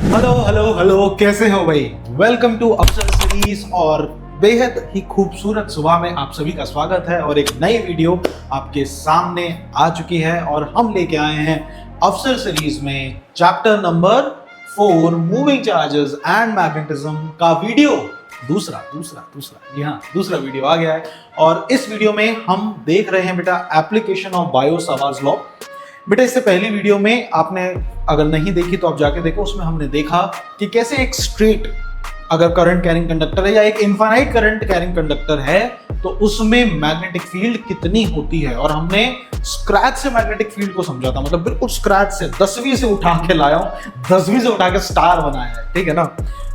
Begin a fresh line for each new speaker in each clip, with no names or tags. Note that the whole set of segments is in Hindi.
हेलो हेलो हेलो, कैसे हो भाई। वेलकम टू अफसर सीरीज। और बेहद ही खूबसूरत सुबह में आप सभी का स्वागत है और एक नई वीडियो आपके सामने आ चुकी है और हम लेके आए हैं अफसर सीरीज में chapter number 4 moving charges and magnetism का वीडियो दूसरा जी हाँ, दूसरा वीडियो आ गया है। और इस वीडियो में हम देख रहे हैं बेटा एप्लीकेशन ऑफ बायो-सावर्ट्स लॉ। बेटा इससे पहली वीडियो में आपने अगर नहीं देखी तो आप जाके देखो, उसमें हमने देखा कि कैसे एक स्ट्रेट अगर करंट कैरिंग कंडक्टर है या एक इनफाइनाइट करंट कैरिंग कंडक्टर है तो उसमें मैग्नेटिक फील्ड कितनी होती है। और हमने स्क्रैच से मैग्नेटिक फील्ड को समझा था, मतलब बिल्कुल स्क्रैच से 10वीं से उठा के लाया हूं, 10वीं से उठा के स्टार बनाया है, ठीक है ना।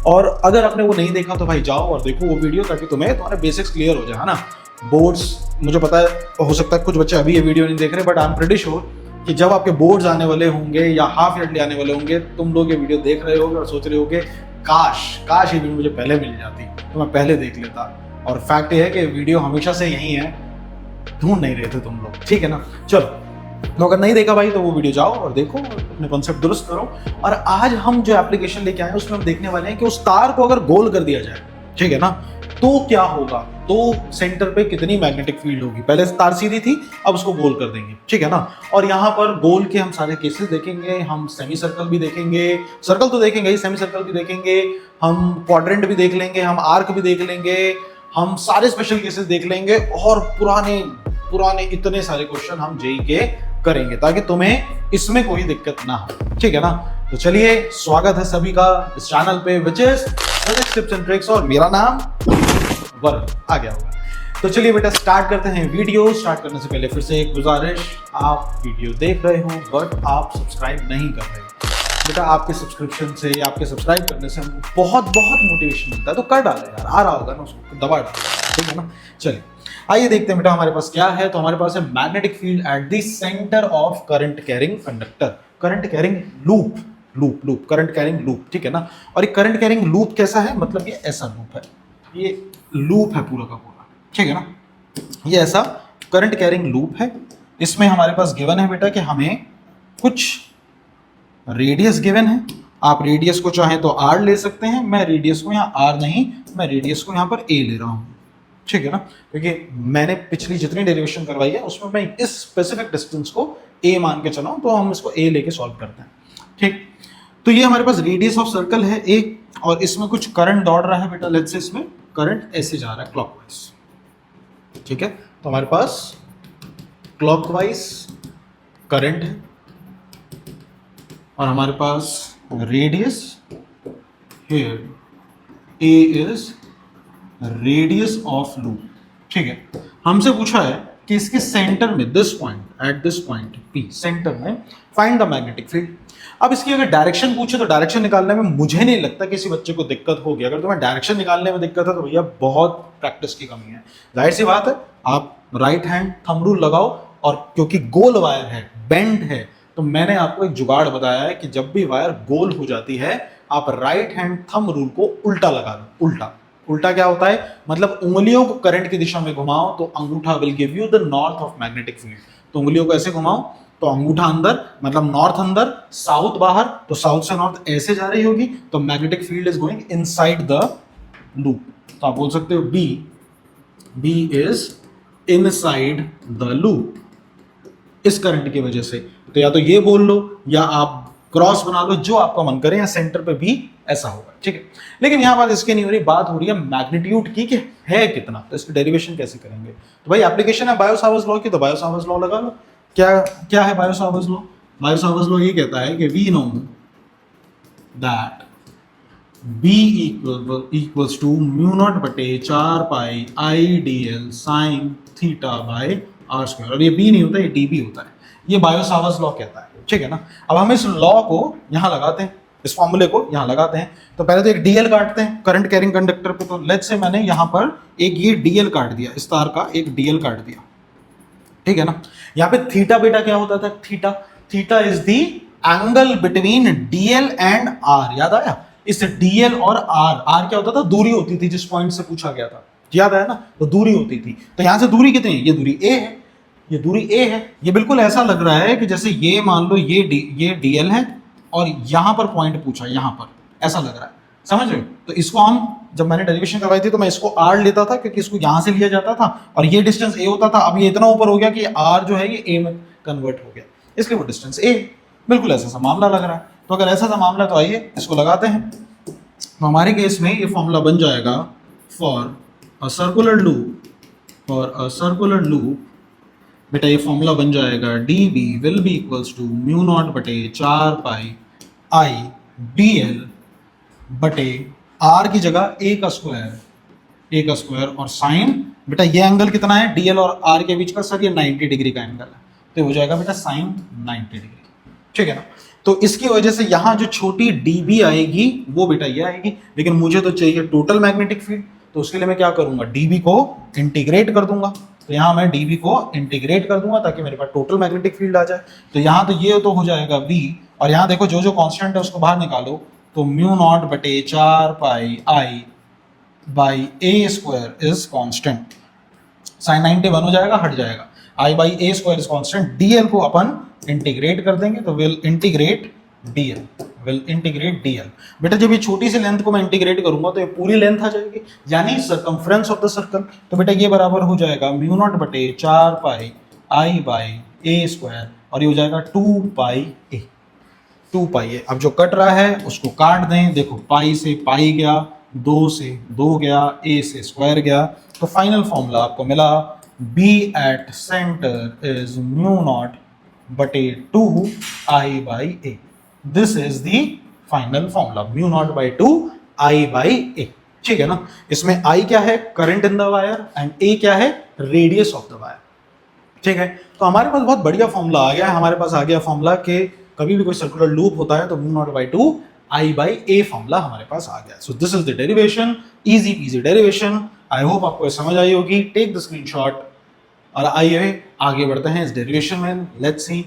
और अगर आपने वो नहीं देखा तो भाई जाओ और देखो वो वीडियो, ताकि तुम्हारे बेसिक्स क्लियर हो जाए, है ना। बोर्ड्स, मुझे पता है हो सकता है कुछ बच्चे अभी ये वीडियो नहीं देख रहे, but I am pretty sure कि जब आपके बोर्ड्स आने वाले होंगे या हाफ ईयरली आने वाले होंगे, तुम लोग ये वीडियो देख रहे होगे और सोच रहे होगे काश ये वीडियो मुझे पहले मिल जाती तो मैं पहले देख लेता। और फैक्ट ये है कि वीडियो हमेशा से यही है, ढूंढ नहीं रहे थे तुम लोग, ठीक है ना। चलो, तो अगर नहीं देखा भाई तो वो वीडियो जाओ और देखो, अपने कॉन्सेप्ट दुरुस्त करो। और आज हम जो एप्लीकेशन लेके आए हैं उसमें हम देखने वाले हैं कि उस तार को अगर गोल कर दिया जाए, ठीक है ना, तो क्या होगा, तो सेंटर पे कितनी मैग्नेटिक फील्ड होगी। पहले तार सीधी थी, अब उसको गोल कर देंगे, ठीक है ना। और यहाँ पर गोल के हम सारे केसेस देखेंगे, हम सेमी सर्कल भी देखेंगे, सर्कल तो देखेंगे ही, सेमी सर्कल भी देखेंगे, हम क्वाड्रेंट भी देख लेंगे, हम आर्क भी देख लेंगे, हम सारे स्पेशल केसेस देख लेंगे और पुराने इतने सारे क्वेश्चन हम जेई के करेंगे ताकि तुम्हें इसमें कोई दिक्कत ना हो, ठीक है ना। तो चलिए, स्वागत है सभी का इस चैनल पे which is physics tips and tricks, और मेरा नाम वरुण आ गया होगा। तो चलिए बेटा स्टार्ट करते हैं वीडियो। स्टार्ट करने से पहले फिर से एक गुजारिश, आप वीडियो देख रहे हो बट आप सब्सक्राइब नहीं कर रहे हो बेटा। आपके सब्सक्रिप्शन से या आपके सब्सक्राइब करने से हमको बहुत मोटिवेशन मिलता है, तो कर डाले यार, आ रहा होगा ना, उसको दबा डाले, ठीक है ना। चलिए आइए देखते हैं बेटा हमारे पास क्या है। तो हमारे पास है magnetic field at the centre of current carrying conductor, current carrying loop, current carrying loop, ठीक है ना। और एक करंट कैरिंग लूप कैसा है, मतलब ये ऐसा लूप है, ये लूप है पूरा का पूरा, ठीक है ना। ये ऐसा करंट कैरिंग लूप है। इसमें हमारे पास गिवन है बेटा कि हमें कुछ रेडियस गिवन है। आप रेडियस को चाहें तो r ले सकते हैं, मैं रेडियस को यहाँ r नहीं, मैं रेडियस को यहाँ पर a ले रहा हूँ, ठीक है ना। क्योंकि मैंने पिछली जितनी डेरिवेशन करवाई है उसमें मैं इस स्पेसिफिक डिस्टेंस को a मान के चला हूँ, तो हम इसको a लेके सॉल्व करते हैं, ठीक। तो ये हमारे पास रेडियस ऑफ सर्कल है a, और इसमें कुछ करंट दौड़ रहा है बेटा। लेट्स से इसमें करंट ऐसे जा रहा है क्लॉकवाइज, ठीक है। तो हमारे पास क्लॉकवाइज करंट है और हमारे पास radius, here a is radius of loop, ठीक है। हमसे पूछा है कि इसके सेंटर में this point, at this point P centre में फाइंड द मैग्नेटिक फील्ड। अब इसकी अगर डायरेक्शन पूछे तो डायरेक्शन निकालने में मुझे नहीं लगता किसी बच्चे को दिक्कत होगी। अगर तुम्हें डायरेक्शन निकालने में दिक्कत है तो भैया बहुत प्रैक्टिस की कमी है। जाहिर सी बात है, आप राइट हैंड थंब रूल लगाओ, और क्योंकि गोल वायर है, बेंड है, तो मैंने आपको एक जुगाड़ बताया है कि जब भी वायर गोल हो जाती है आप राइट हैंड थंब रूल को उल्टा लगा दो। उल्टा क्या होता है, मतलब उंगलियों को करंट की दिशा में घुमाओ तो अंगूठा will give you the north of magnetic field. तो उंगलियों को ऐसे घुमाओ तो अंगूठा अंदर, मतलब नॉर्थ अंदर, साउथ बाहर, तो साउथ से नॉर्थ ऐसे जा रही होगी, तो magnetic field is going inside the loop. तो आप बोल सकते हो B is inside the loop इस करंट की वजह से। तो या तो ये बोल लो या आप क्रॉस बना लो, जो आपका मन करे, या सेंटर पे भी ऐसा होगा, ठीक है। लेकिन यहाँ बात इसकी नहीं हो रही, बात हो रही है मैग्नीट्यूड की कि है कितना, तो इसकी डेरिवेशन कैसे करेंगे। तो भाई एप्लीकेशन है बायो-सावर्ट्स लॉ की, तो बायो-सावर्ट्स लॉ लगा लो। क्या है बायो-सावर्ट्स लॉ? बायो-सावर्ट्स लॉ ये कहता है कि we know that B equals to mu not बटे 4 pi IDL sine theta by r square. और ये B नहीं होता, ये dB होता है। ये बायो-सावर्ट्स लॉ कहता है, ठीक है ना। अब हम इस लॉ को यहाँ लगाते हैं, इस फॉर्मूले को यहाँ लगाते हैं। तो पहले तो एक DL काटते हैं करंट कैरिंग कंडक्टर पे। तो लेट्स से मैंने यहाँ पर एक ये DL काट दिया, इस तार का एक DL काट दिया, ठीक है ना। यहाँ पे थीटा बेटा क्या होता था, theta is the angle between DL and R। याद आया, इस DL और R क्या होता था, दूरी होती थी जिस पॉइंट से पूछा गया था, याद आया ना, तो दूरी होती थी। तो यहाँ से दूरी कितनी है, ये दूरी A है, ये दूरी A है। ये बिल्कुल ऐसा लग रहा है कि जैसे ये मान लो ये DL है और यहां पर पॉइंट पूछा, यहां पर ऐसा लग रहा है, समझ रहे हो? तो इसको हम, जब मैंने डेरिवेशन करवाई थी तो मैं इसको r लेता था क्योंकि इसको यहां से लिया जाता था और ये डिस्टेंस a होता था। अब ये इतना ऊपर हो गया कि r जो है ये a में कन्वर्ट हो गया, इसलिए वो डिस्टेंस a। बिल्कुल ऐसा सा मामला लग रहा है। तो अगर ऐसा सा मामला तो आइए इसको लगाते हैं। तो हमारे केस में ये फॉर्मूला बन जाएगा for a circular loop, for a circular loop बेटा ये फॉर्मूला बन जाएगा d B will be equals to mu not बटे 4 पाई आई डी एल बटे आर की जगह ए का स्क्वायर और साइन बेटा ये एंगल कितना है डीएल और आर के बीच का सर, ये 90 डिग्री का एंगल है, तो हो जाएगा बेटा साइन 90 डिग्री। ठीक है ना? तो इसकी वजह से यहां जो छोटी डीबी आएगी वो बेटा ये आएगी, लेकिन मुझे तो चाहिए टोटल मैग्नेटिक फील्ड, तो उसके लिए मैं क्या करूंगा, डीबी को इंटीग्रेट कर दूंगा। तो यहां मैं डीबी को इंटीग्रेट कर दूंगा ताकि मेरे पास टोटल मैग्नेटिक फील्ड आ जाए। तो यहां तो ये तो हो जाएगा वी, और यहां देखो जो जो कांस्टेंट है उसको बाहर निकालो, तो म्यू नॉट बटे 4 pi I by A square is constant, sine 90 one हो जाएगा, हट जाएगा, I by A square is constant, D L को अपन इंटीग्रेट कर देंगे तो will integrate D L, will integrate D L. बेटा जब ये छोटी सी लेंथ को मैं इंटीग्रेट करूंगा तो ये पूरी लेंथ आ जाएगी, यानी सर्कमफ्रेंस ऑफ द सर्कल। तो बेटा ये बराबर हो जाएगा म्यू नॉट बटे 4 pi I by A square, और ये हो जाएगा 2 पाई ए, 2 पाई ए। अब जो कट रहा है उसको काट दें, देखो पाई से पाई गया, 2 से 2 गया, ए से स्क्वायर गया, तो फाइनल फॉर्मूला आपको मिला B at centre is mu not बटे 2 I by A. This is the final formula, mu not by 2 I by A. ठीक है ना? इसमें आई क्या है, current in the wire, and A क्या है, रेडियस ऑफ द वायर। ठीक है? तो हमारे पास बहुत बढ़िया फॉर्मूला आ गया है, हमारे पास आ गया फॉर्मूला के कभी भी कोई सर्कुलर लूप होता है तो mu not by 2 I by a formula हमारे पास आ गया। So this is the derivation, easy PG derivation. I hope आपको समझ आई होगी। टेक द स्क्रीनशॉट और आइए आगे बढ़ते हैं इस डेरिवेशन में। लेट्स सी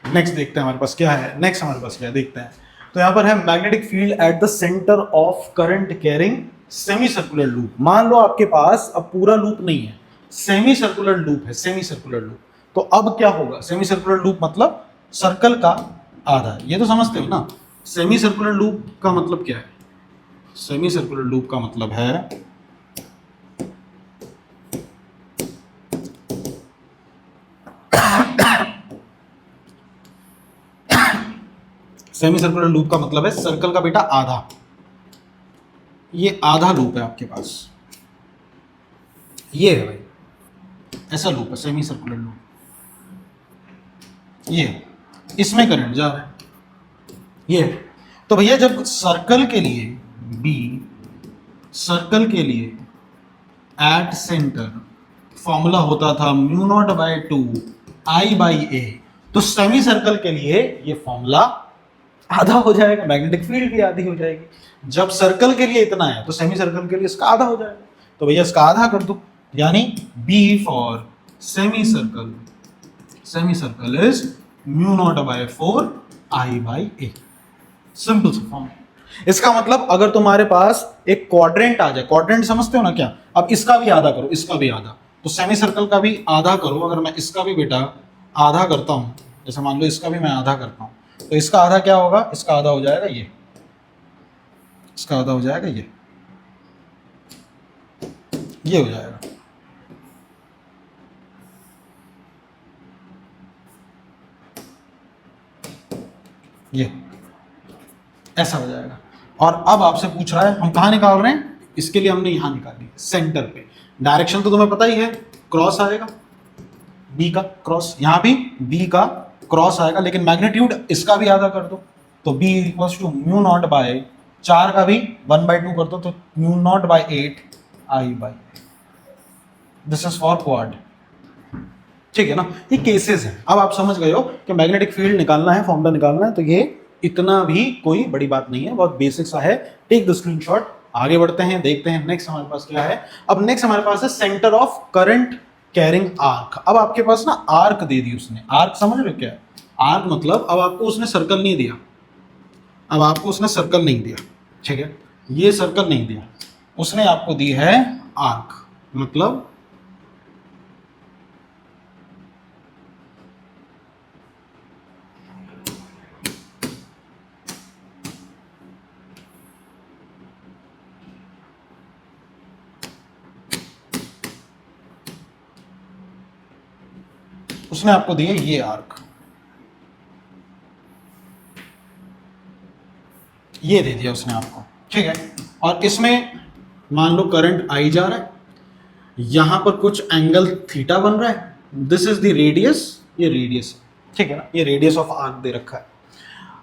नेक्स्ट, देखते हैं हमारे पास क्या है। नेक्स्ट हमारे पास क्या है देखते हैं। तो यहाँ पर है magnetic field at the centre of current carrying semi circular loop. मान लो आपके पास अब पूरा लूप नहीं है, सेमी सर्कुलर लूप है, सेमी सर्कुलर लूप। तो अब क्या होगा, सेमी सर्कुलर लूप मतलब सर्कल का आधा, ये तो समझते हो ना। सेमी सर्कुलर लूप का मतलब क्या है, सेमी सर्कुलर लूप का मतलब है सेमी सर्कुलर लूप का मतलब है सर्कल का बेटा आधा, ये आधा लूप है आपके पास, ये है भाई, ऐसा लूप है सेमी सर्कुलर लूप, ये इसमें करंट जा रहा है ये। तो भैया जब सर्कल के लिए बी, सर्कल के लिए एट सेंटर फॉर्मूला होता था mu not by 2 I by A, तो सेमी सर्कल के लिए ये फॉर्मूला आधा हो जाएगा, मैग्नेटिक फील्ड भी आधी हो जाएगी। जब सर्कल के लिए इतना है तो सेमी सर्कल के लिए इसका आधा हो जाएगा, तो भैया इसका आधा कर दो, यानी B for semicircle, semicircle is mu not by 4 I by a. Simple सा फॉर्म। इसका मतलब अगर तुम्हारे पास एक क्वाड्रेंट आ जाए, क्वाड्रेंट समझते हो ना क्या, अब इसका भी आधा करो, इसका भी आधा, तो सेमी सर्कल का भी आधा करो। अगर मैं इसका भी बेटा आधा करता हूं, जैसे मान लो इसका भी मैं आधा करता हूं, तो इसका आधा क्या होगा, इसका आधा हो जाएगा ये, इसका आधा हो जाएगा ये हो जाएगा। ये ऐसा हो जाएगा। और अब आपसे पूछ रहा है हम कहाँ निकाल रहे हैं, इसके लिए हमने यहां निकाली है सेंटर पे। डायरेक्शन तो तुम्हें पता ही है, क्रॉस आएगा बी का, क्रॉस यहां भी बी का क्रॉस आएगा, लेकिन मैग्नीट्यूड इसका भी आधा कर दो, तो B equals to mu not by 4 का भी 1/2 कर दो, तो mu not by 8 I by. This is for quad. ठीक है ना? ये केसेस हैं। अब आप समझ गए हो कि मैग्नेटिक फील्ड निकालना है, फॉर्मूला निकालना है, तो ये इतना भी कोई बड़ी बात नहीं है, बहुत बेसिक सा है। टेक द स्क्रीनशॉट, आगे बढ़ते हैं, देखते हैं नेक्स्ट हमारे पास क्या है। अब नेक्स्ट हमारे पास है centre of current carrying arc. अब आपके पास ना आर्क दे दी उसने, आर्क समझ रहे हो क्या है आर्क मतलब, अब आपको उसने सर्कल नहीं दिया, अब आपको उसने सर्कल नहीं दिया, ठीक है, ये सर्कल नहीं दिया, उसने आपको दी है आर्क। मतलब उसने आपको दिया ये आर्क, ये दे दिया उसने आपको, ठीक है। और इसमें मान लो करंट आई जा रहा है, यहां पर कुछ एंगल थीटा बन रहा है, दिस इज द रेडियस, ये रेडियस, ठीक है ना, ये रेडियस ऑफ आर्क दे रखा है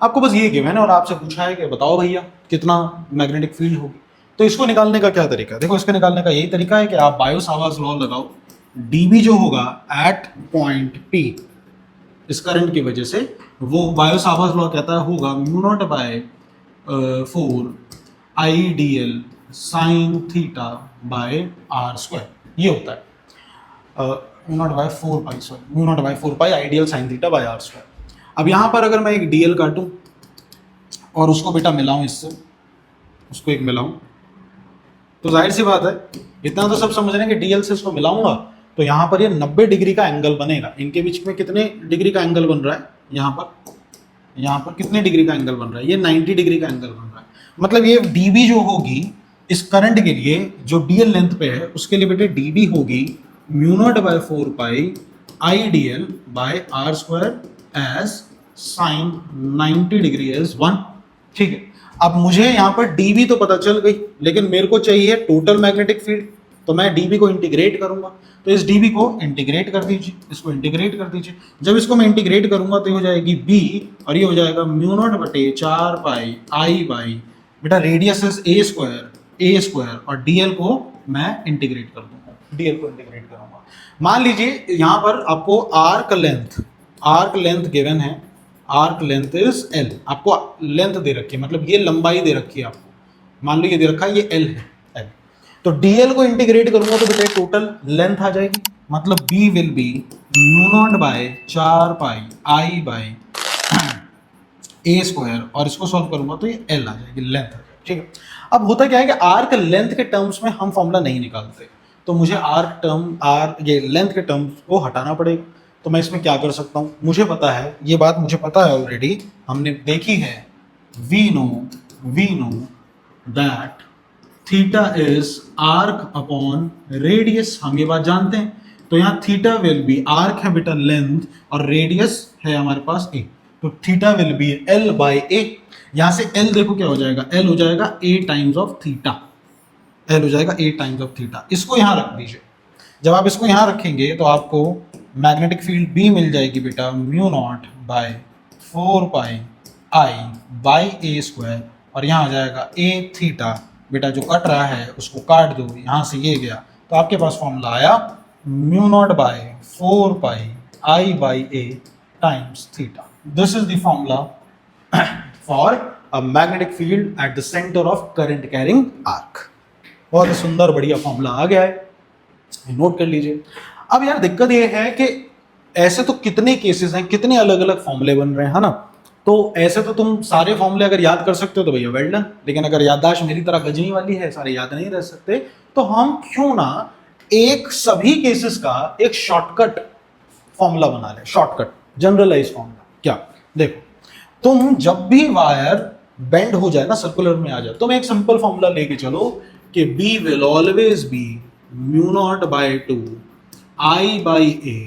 आपको, बस ये गिवन है और आपसे पूछा है कि बताओ भैया कितना मैग्नेटिक फील्ड होगी। तो इसको निकालने का क्या तरीका है, देखो इसको निकालने का यही तरीका है कि आप बायो-सावर्ट्स लॉ लगाओ, डीबी जो होगा एट पॉइंट पी इस करंट की वजह से, वो बायो-सावर्ट्स लॉ कहता है होगा mu not by 4 I d l sine theta by R square, ये होता है mu not by 4 pi, sorry mu not by 4 pi ideal sine theta by R square. अब यहाँ पर अगर मैं एक डीएल काटूं और उसको बेटा मिलाऊं इससे, उसको एक मिलाऊं, तो जाहिर सी बात है इतना तो सब समझ रहे हैं कि डीएल से इसको मिलाऊंगा तो यहाँ पर ये 90 डिग्री का एंगल बनेगा। इनके बीच में कितने डिग्री का एंगल बन रहा है, यहाँ पर कितने डिग्री का एंगल बन रहा है, ये 90 डिग्री का एंगल बन रहा है। मतलब ये डीबी जो होगी इस करंट के लिए जो डीएल लेंथ पे है उसके लिए बेटे डीबी होगी mu not by 4 pi I d l by R square as sine 90 degree as 1, ठीक है। अब मुझे यहाँ पर डीबी तो पता चल गई, लेकिन मेरे को चाहिए टोटल मैग्नेटिक फील्ड, तो मैं डीबी को इंटीग्रेट करूंगा, तो इस डीबी को इंटीग्रेट कर दीजिए, इसको इंटीग्रेट कर दीजिए। जब इसको मैं इंटीग्रेट करूंगा तो ये हो जाएगी बी और ये हो जाएगा म्यू नॉट बटे 4 पाई आई बाई बेटा रेडियस इज ए स्क्वायर और डीएल को मैं इंटीग्रेट कर दूंगा, डीएल को इंटीग्रेट करूंगा। मान लीजिए यहाँ पर आपको आर्क लेंथ गिवन है, आर्क लेंथ इज एल, आपको लेंथ दे रखी है, मतलब ये लंबाई दे रखी है आपको, मान लो ये दे रखा है ये एल है, एल। तो डीएल को इंटीग्रेट करूंगा तो बेटा टोटल लेंथ आ जाएगी, मतलब B will be mu not by 4 pi I by A square और इसको सॉल्व करूंगा तो ये एल आ जाएगी, लेंथ आ जाएगी, ठीक है। अब होता क्या है कि आर्क लेंथ के टर्म्स में हम फॉर्मूला नहीं निकालते, तो मुझे ये लेंथ के टर्म्स को हटाना पड़ेगा। तो मैं इसमें क्या कर सकता हूँ, मुझे पता है, ये बात मुझे पता है ऑलरेडी, हमने देखी है, we know that theta is arc upon radius, हम ये बात जानते हैं। तो यहाँ थीटा विल बी, आर्क है बेटा लेंथ और रेडियस है हमारे पास ए, तो theta will be L by A. यहाँ से एल देखो क्या हो जाएगा, एल हो जाएगा ए टाइम्स ऑफ थीटा, एल हो जाएगा ए टाइम्स ऑफ थीटा। इसको यहाँ रख दीजिए, जब आप इसको यहाँ रखेंगे तो आपको मैग्नेटिक फील्ड बी मिल जाएगी बेटा mu not by 4 pi I by A square और यहाँ आ जाएगा ए थीटा, बेटा जो कट रहा है उसको काट दो, यहाँ से ये गया तो आपके पास फॉर्मूला आया mu not by 4 pi I by A times theta. This is the formula for a magnetic field at the centre of current carrying arc. बहुत सुंदर बढ़िया फॉर्मूला आ गया है, नोट कर लीजिए। अब यार दिक्कत ये है कि ऐसे तो कितने केसेस हैं, कितने अलग अलग फॉर्मूले बन रहे हैं, है ना। तो ऐसे तो तुम सारे फॉर्मूले अगर याद कर सकते हो तो भैया वेल डन, लेकिन अगर याददाश्त मेरी तरह गजनी वाली है, सारे याद नहीं रह सकते, तो हम क्यों ना एक सभी केसेस का एक शॉर्टकट फॉर्मूला बना लें, शॉर्टकट जनरलाइज फॉर्मूला। क्या, देखो तुम जब भी वायर बेंड हो जाए ना, सर्कुलर में आ जाए, तुम एक सिंपल फॉर्मूला लेके चलो कि B will always be mu not by 2 I by A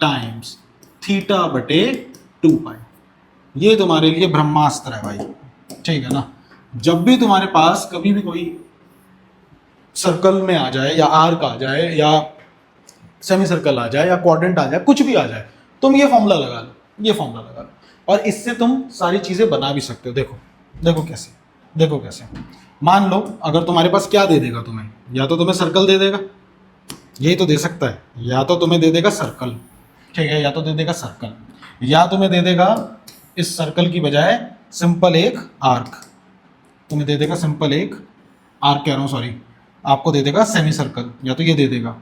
times theta बटे 2 पाई। ये तुम्हारे लिए ब्रह्मास्त्र है भाई, ठीक है ना। जब भी तुम्हारे पास कभी भी कोई सर्कल में आ जाए या आर्क आ जाए या सेमी सर्कल आ जाए या क्वाड्रेंट आ जाए, कुछ भी आ जाए, तुम ये फॉर्मूला लगा लो, ये फॉर्मूला लगा लो और इससे तुम सारी चीजें बना भी सकते हो। देखो कैसे, देखो कैसे। मान लो अगर तुम्हारे पास क्या दे देगा तुम्हें, या तो तुम्हें सर्कल दे देगा, यही तो दे सकता है, या तो तुम्हें दे देगा सर्कल, ठीक है, या तो दे देगा सर्कल, या तुम्हें दे देगा इस सर्कल की बजाय सिंपल एक आर्क, तुम्हें दे देगा सिंपल एक आर्क, कह रहा हूँ सॉरी, आपको दे देगा सेमी सर्कल, या तो ये दे देगा।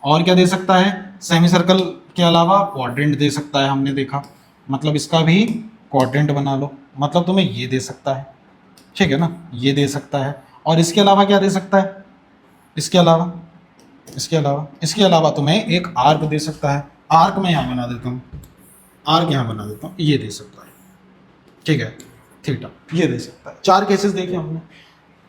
और क्या दे सकता है, सेमी सर्कल के अलावा क्वाड्रेंट दे सकता है, हमने देखा, मतलब इसका भी क्वाड्रेंट बना लो, मतलब तुम्हें ये दे सकता है, ठीक है ना, ये दे सकता है। और इसके अलावा क्या दे सकता है, इसके अलावा तुम्हें एक आर्क दे सकता है, आर्क मैं यहाँ बना देता हूँ, आर्क यहाँ बना देता हूँ, ये दे सकता है, ठीक है, थीटा, ये दे सकता है। 4 केसेस देखे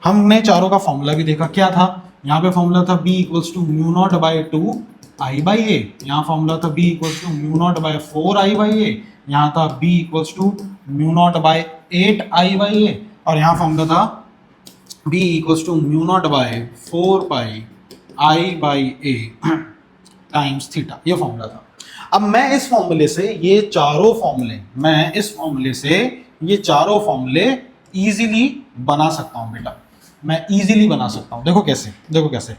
हमने चारों का फॉर्मूला भी देखा, क्या था यहाँ पे फॉर्मूला था b equals to mu not by 2 I by A, यहाँ फॉर्मूला था b equals to mu not by 4 I by A, यहाँ था b equals to mu not by 8 I by A, और यहाँ फॉर्मूला था b equals to mu not by 4 pi I by A times theta, ये फॉर्मूला था। अब मैं इस फॉर्मूले से ये चारों फॉर्मूले इजीली बना सकता हूं बेटा, मैं इजीली बना सकता हूं। देखो कैसे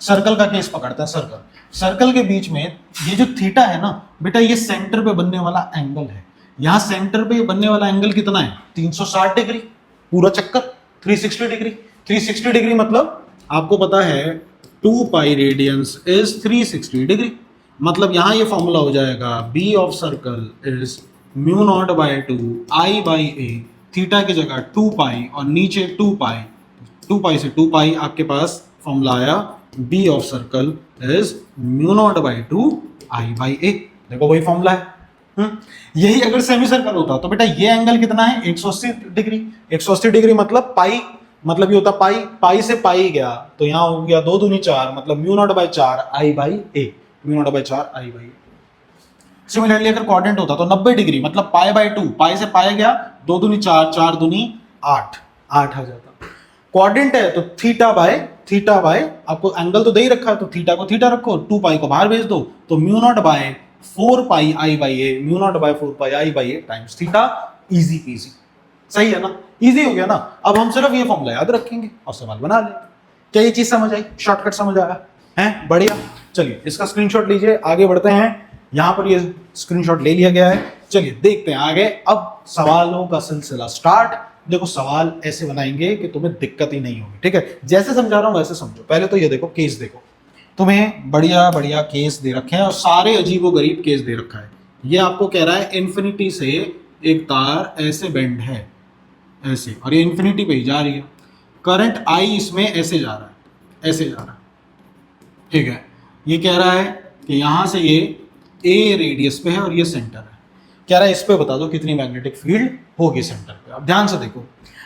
सर्कल का केस पकड़ते हैं। सर्कल के बीच में ये जो थीटा है ना बेटा, ये सेंटर पे बनने वाला एंगल है। यहां सेंटर पे बनने वाला एंगल कितना है? 360 डिग्री, पूरा चक्कर 360 डिग्री। 360 डिग्री मतलब आपको पता है 2 पाई रेडियंस इज 360 डिग्री, मतलब यहां ये फॉर्मूला हो जाएगा b of circle is mu not by 2 I by A, theta की जगह 2 पाई और नीचे 2 पाई से 2 पाई आपके पास फॉर्मूला आया b of circle is mu not by 2 I by A. देखो वही फॉर्मूला है। यही अगर सेमी सर्कल होता तो बेटा ये एंगल कितना है? 180 डिग्री। 180 डिग्री मतलब पाई, मतलब ये होता पाई से पाई गया तो यहाँ हो गया 2 दूनी 4, मतलब mu naught by 4 I by a, mu not by 4 I by A. Similarly अगर क्वाड्रेंट होता तो 90 डिग्री मतलब पाई बाई 2, पाई से पाया गया 2 दूनी 4, 4 दूनी 8 आ जाता। क्वाड्रेंट है तो थीटा बाय आपको एंगल तो दे ही रखा है तो थीटा को थीटा रखो, 2 पाई को बाहर भेज दो तो mu not by 4 pi I by a, mu not by 4 pi I by A times theta. Easy peasy, सही है ना, इजी हो गया ना। अब हम सिर्फ ये फॉर्मूला याद रखेंगे और सवाल बना लेंगे। क्या ये चीज समझ आई? शॉर्टकट समझ आया है? बढ़िया। चलिए इसका स्क्रीनशॉट लीजिए, आगे बढ़ते हैं। यहां पर ये स्क्रीनशॉट ले लिया गया है। चलिए देखते हैं आगे। अब सवालों का सिलसिला स्टार्ट। देखो सवाल ऐसे बनाएंगे कि तुम्हें दिक्कत ही नहीं होगी, ठीक है? जैसे समझा रहा हूं वैसे समझो। पहले तो ये देखो केस, देखो तुम्हें बढ़िया बढ़िया केस दे रखे हैं और सारे अजीबोगरीब केस दे रखा है। ये आपको कह रहा है इन्फिनिटी से एक तार ऐसे बेंड है ऐसे, और ये इन्फिनिटी पे ही जा रही है। करंट आई इसमें ऐसे जा रहा है, ठीक है? ये कह रहा है कि यहां से ये ए रेडियस पे है और ये सेंटर है। कह रहा है इस पे बता दो कितनी मैग्नेटिक फील्ड होगी सेंटर पे। अब ध्यान से देखो,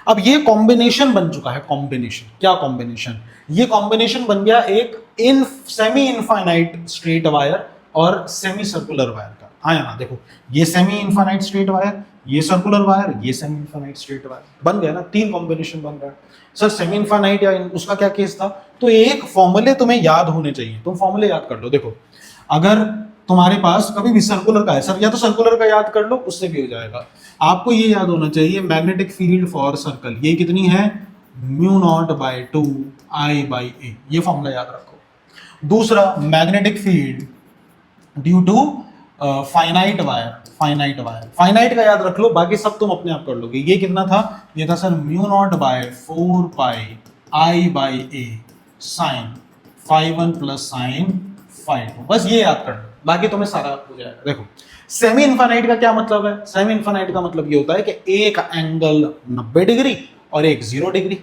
अब ये कॉम्बिनेशन बन चुका है। कॉम्बिनेशन, क्या कॉम्बिनेशन? ये कॉम्बिनेशन बन गया एक सेमी इनफाइनाइट स्ट्रेट वायर और सेमी सर्कुलर वायर का। हाँ या ना? देखो ये सेमी इनफाइनाइट स्ट्रेट वायर, ये सर्कुलर वायर, ये सेमी इनफाइनाइट स्ट्रेट वायर बन गया ना। 3 कॉम्बिनेशन बन रहा है। सर सेमी इनफाइनाइट या उसका क्या केस था? तो एक फॉर्मूले तुम्हें याद होने चाहिए, तुम फॉर्मूले याद कर लो। देखो अगर तुम्हारे पास कभी भी सर्कुलर का है सर, या तो सर्कुलर का याद कर लो, उससे भी हो जाएगा। आपको ये याद होना चाहिए मैग्नेटिक फील्ड फॉर सर्कल ये कितनी है? Mu not by 2 I by A, ये फॉर्मूला याद रखो। दूसरा magnetic field due to finite finite का याद रख लो, बाकी सब तुम अपने आप कर लोगे। ये कितना था? ये था sir mu not by 4 pi I by a sine phi 1 plus sine phi 2, बस ये याद कर लो, बाकी तुम्हें सारा हो जाएगा। देखो सेमी इनफाइनाइट का क्या मतलब है? सेमी इनफाइनाइट का मतलब ये होता है कि एक एंगल 90 डिग्री और एक 0 degree.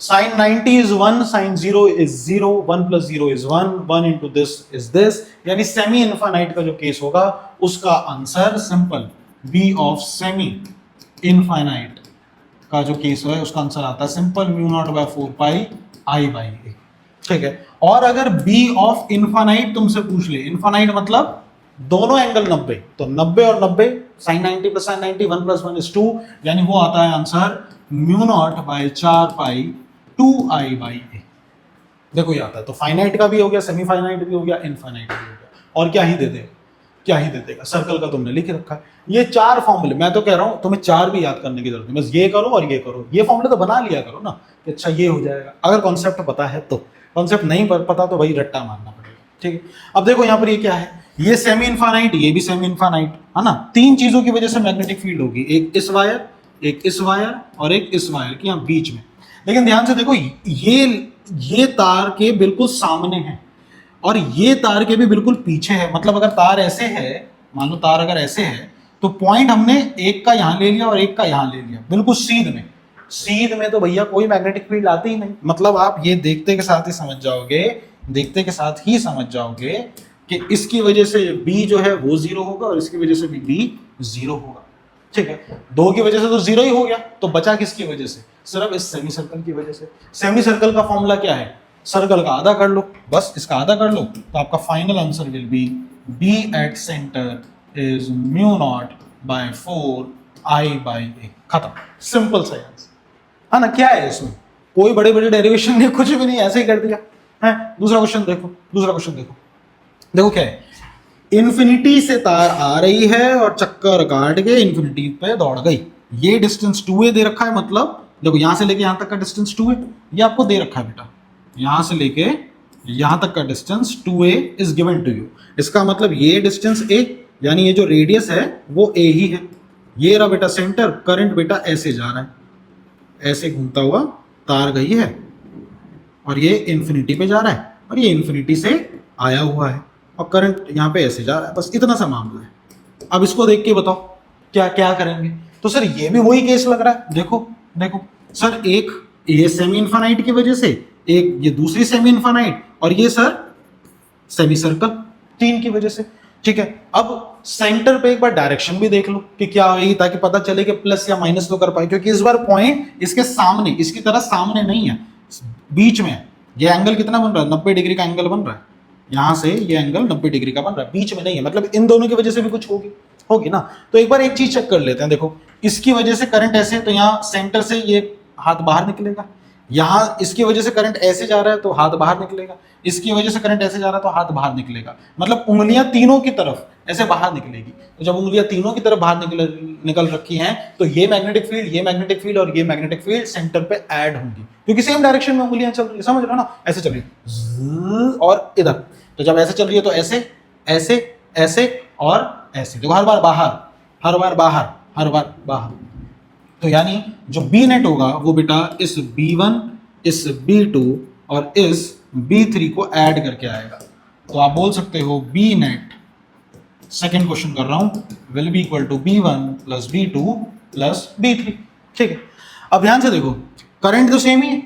sin 90 is 1, sin 0 is 0, 1 plus 0 is 1, 1 into this is this। यानी सेमी इनफाइनाइट का जो केस होगा उसका answer simple b of semi infinite का जो केस है उसका आंसर आता है simple mu not by 4 pi I by A, ठीक है? और अगर b ऑफ इनफाइनाइट तुमसे पूछ ले, इनफाइनाइट मतलब दोनों एंगल 90, तो 90 और 90 sin 90 plus sin 90 1 plus 1 is 2, यानी वो आता है answer mu not by 4 pi 2 I by A. देखो ये आता है। तो फाइनाइट का भी हो गया, सेमी फाइनाइट भी हो गया, इनफाइनाइट भी हो गया, और क्या ही दे देगा? सर्कल का तुमने लिख रखा है। ये 4 फॉर्मूले, मैं तो कह रहा हूं तुम्हें 4 भी याद करने की जरूरत नहीं, बस ये करो और ये करो। ये फॉर्मूले तो बना लिया करो ना कि अच्छा ये हो जाएगा, अगर कॉन्सेप्ट पता है तो। कॉन्सेप्ट नहीं पता तो भाई रट्टा मारना पड़ेगा, ठीक है? अब देखो यहाँ पर ये क्या है? ये सेमी इनफाइनाइट, ये भी सेमी इनफाइनाइट है ना। 3 चीजों की वजह से मैग्नेटिक फील्ड होगी, एक इस वायर, एक इस वायर और एक इस वायर की यहाँ बीच में। लेकिन ध्यान से देखो ये तार के बिल्कुल सामने है और ये तार के भी बिल्कुल पीछे है। मतलब अगर तार ऐसे है, मान लो तार अगर ऐसे है तो पॉइंट हमने एक का यहां ले लिया और एक का यहां ले लिया, बिल्कुल सीध में तो भैया कोई मैग्नेटिक फील्ड आती ही नहीं। मतलब आप ये देखते के साथ ही समझ जाओगे कि इसकी वजह से B जो है वो 0 होगा और इसकी वजह से भी B 0 होगा, ठीक है? 2 की वजह से तो 0 ही हो गया, तो बचा किसकी वजह से? सिर्फ इस सेमी सर्कल की वजह से। सेमी सर्कल का फॉर्मूला क्या है? सर्कल का आधा कर लो, बस इसका आधा कर लो, तो आपका final answer will be B at centre is mu not by 4 I by A. खत्म, सिंपल सा आंसर है ना। क्या है इसमें, कोई बड़े बड़े डेरिवेशन नहीं, कुछ भी नहीं, ऐसे ही कर दिया है। दूसरा क्वेश्चन देखो, दूसरा क्वेश्चन देखो, देखो क्या है, इन्फिनिटी से तार आ रही है और चक्कर काट के इन्फिनिटी पे दौड़ गई। ये डिस्टेंस 2a दे रखा है, मतलब देखो यहां से लेके यहां तक का डिस्टेंस 2a ये आपको दे रखा है बेटा, यहां से लेके यहां तक का distance 2a is given to you. इसका मतलब ये डिस्टेंस a, यानी ये जो रेडियस है वो a ही है। ये रहा बेटा सेंटर, करंट बेटा ऐसे जा रहा है, ऐसे घूमता हुआ तार गई है और ये इन्फिनिटी पे जा रहा है और ये इन्फिनिटी से आया हुआ है और करंट यहाँ पे ऐसे जा रहा है, बस इतना सा मामला है। अब इसको देख के बताओ क्या क्या करेंगे। तो सर ये भी वही केस लग रहा है, देखो देखो सर, एक ये सेमी इनफाइनाइट की वजह से, एक ये दूसरी सेमी इनफाइनाइट, और ये सर सेमी सर्कल, तीन की वजह से। ठीक है, अब सेंटर पे एक बार डायरेक्शन भी देख लो कि क्या होगी, ताकि पता चले कि प्लस या माइनस तो कर पाए, क्योंकि इस बार पॉइंट इसके सामने, इसकी तरह सामने नहीं है, बीच में है। ये एंगल कितना बन रहा है, 90 डिग्री का एंगल बन रहा है, यहां से ये एंगल 90 डिग्री का बन रहा है, बीच में नहीं है, मतलब इन दोनों की वजह से भी कुछ होगी ना। तो एक बार एक चीज चेक कर लेते हैं, देखो इसकी वजह से करंट ऐसे, तो यहाँ सेंटर से ये हाथ बाहर निकलेगा, यहाँ इसकी वजह से करंट ऐसे जा रहा है तो हाथ बाहर निकलेगा, इसकी वजह से करंट ऐसे जा रहा है तो हाथ बाहर निकलेगा, मतलब उंगलियां तीनों की तरफ ऐसे बाहर निकलेगी। तो जब उंगलियां तीनों की तरफ बाहर निकल रखी हैं, तो ये मैग्नेटिक फील्ड, ये मैग्नेटिक फील्ड और ये मैग्नेटिक फील्ड सेंटर पे ऐड होंगी, क्योंकि सेम डायरेक्शन में उंगलियां चल रही है, समझ रहे हो ना, ऐसे चल रही है और इधर। तो जब ऐसे चल रही है तो ऐसे ऐसे ऐसे और ऐसे, देखो हर बार बाहर, हर बार बाहर, हर बार बाहर। तो यानी जो बी नेट होगा वो बेटा इस B1, इस B2 और इस B3 को ऐड करके आएगा। तो आप बोल सकते हो बी नेट, सेकेंड क्वेश्चन कर रहा हूं, will be equal to B1 plus B2 plus B3। ठीक है, अब ध्यान से देखो, करंट तो सेम ही है,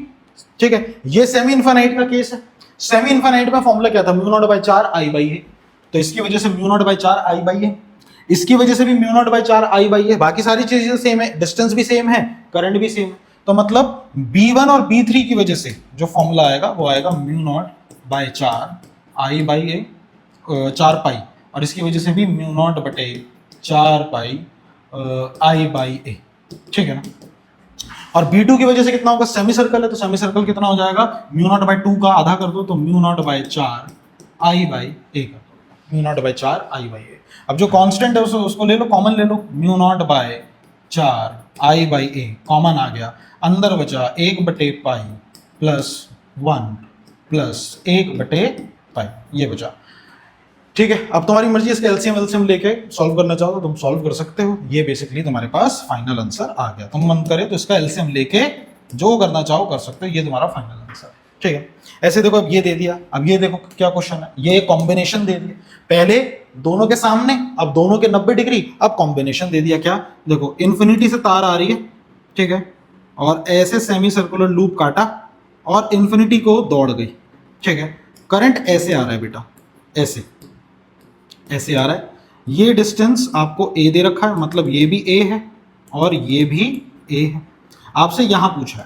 ठीक है, ये सेमी इनफाइनाइट का केस है। सेमी इनफाइनाइट में फॉर्मूला क्या था, mu not by 4 I by है, तो इसकी वजह से mu not by 4 I by है, इसकी वजह से भी mu naught by 4 I by है, बाकी सारी चीजें सेम है, डिस्टेंस भी सेम है, करंट भी सेम है। तो मतलब B1 और B3 की वजह से जो फॉर्मूला आएगा वो आएगा mu not by 4 I by A, 4 pi, और इसकी वजह से भी म्यू नॉट बटे 4 पाई आई बाई ए। ठीक है ना। और B2 की वजह से कितना होगा, सेमी सर्कल है, तो सेमी सर्कल कितना हो जाएगा, म्यू नॉट बाई 2 का आधा कर दो तो mu not by 4 I by A कर दो, mu not by 4 I by A. अब जो कांस्टेंट है उसको ले लो, कॉमन ले लो, mu not by 4 I by A common आ गया, अंदर बचा 1 बटे पाई प्लस 1 प्लस 1 बटे पाई, ये बचा। ठीक है, अब तुम्हारी मर्जी, इसका एलसीएम लेके सॉल्व करना चाहो तो तुम सॉल्व कर सकते हो। ये बेसिकली तुम्हारे पास फाइनल आंसर आ गया। तुम मन करे तो इसका एलसीएम लेके जो करना चाहो कर सकते हो, ये तुम्हारा फाइनल आंसर। ठीक है, ऐसे देखो, अब ये दे दिया, अब ये देखो क्या क्वेश्चन है, ये कॉम्बिनेशन दे दिया, पहले दोनों के सामने, अब दोनों के 90 डिग्री, अब कॉम्बिनेशन दे दिया। क्या देखो, इन्फिनिटी से तार आ रही है, ठीक है, और ऐसे सेमी सर्कुलर लूप काटा और इन्फिनिटी को दौड़ गई। ठीक है, करंट ऐसे आ रहा है बेटा, ऐसे ऐसे आ रहा है, ये डिस्टेंस आपको a दे रखा है, मतलब ये भी a है और ये भी a है। आपसे यहां पूछा है,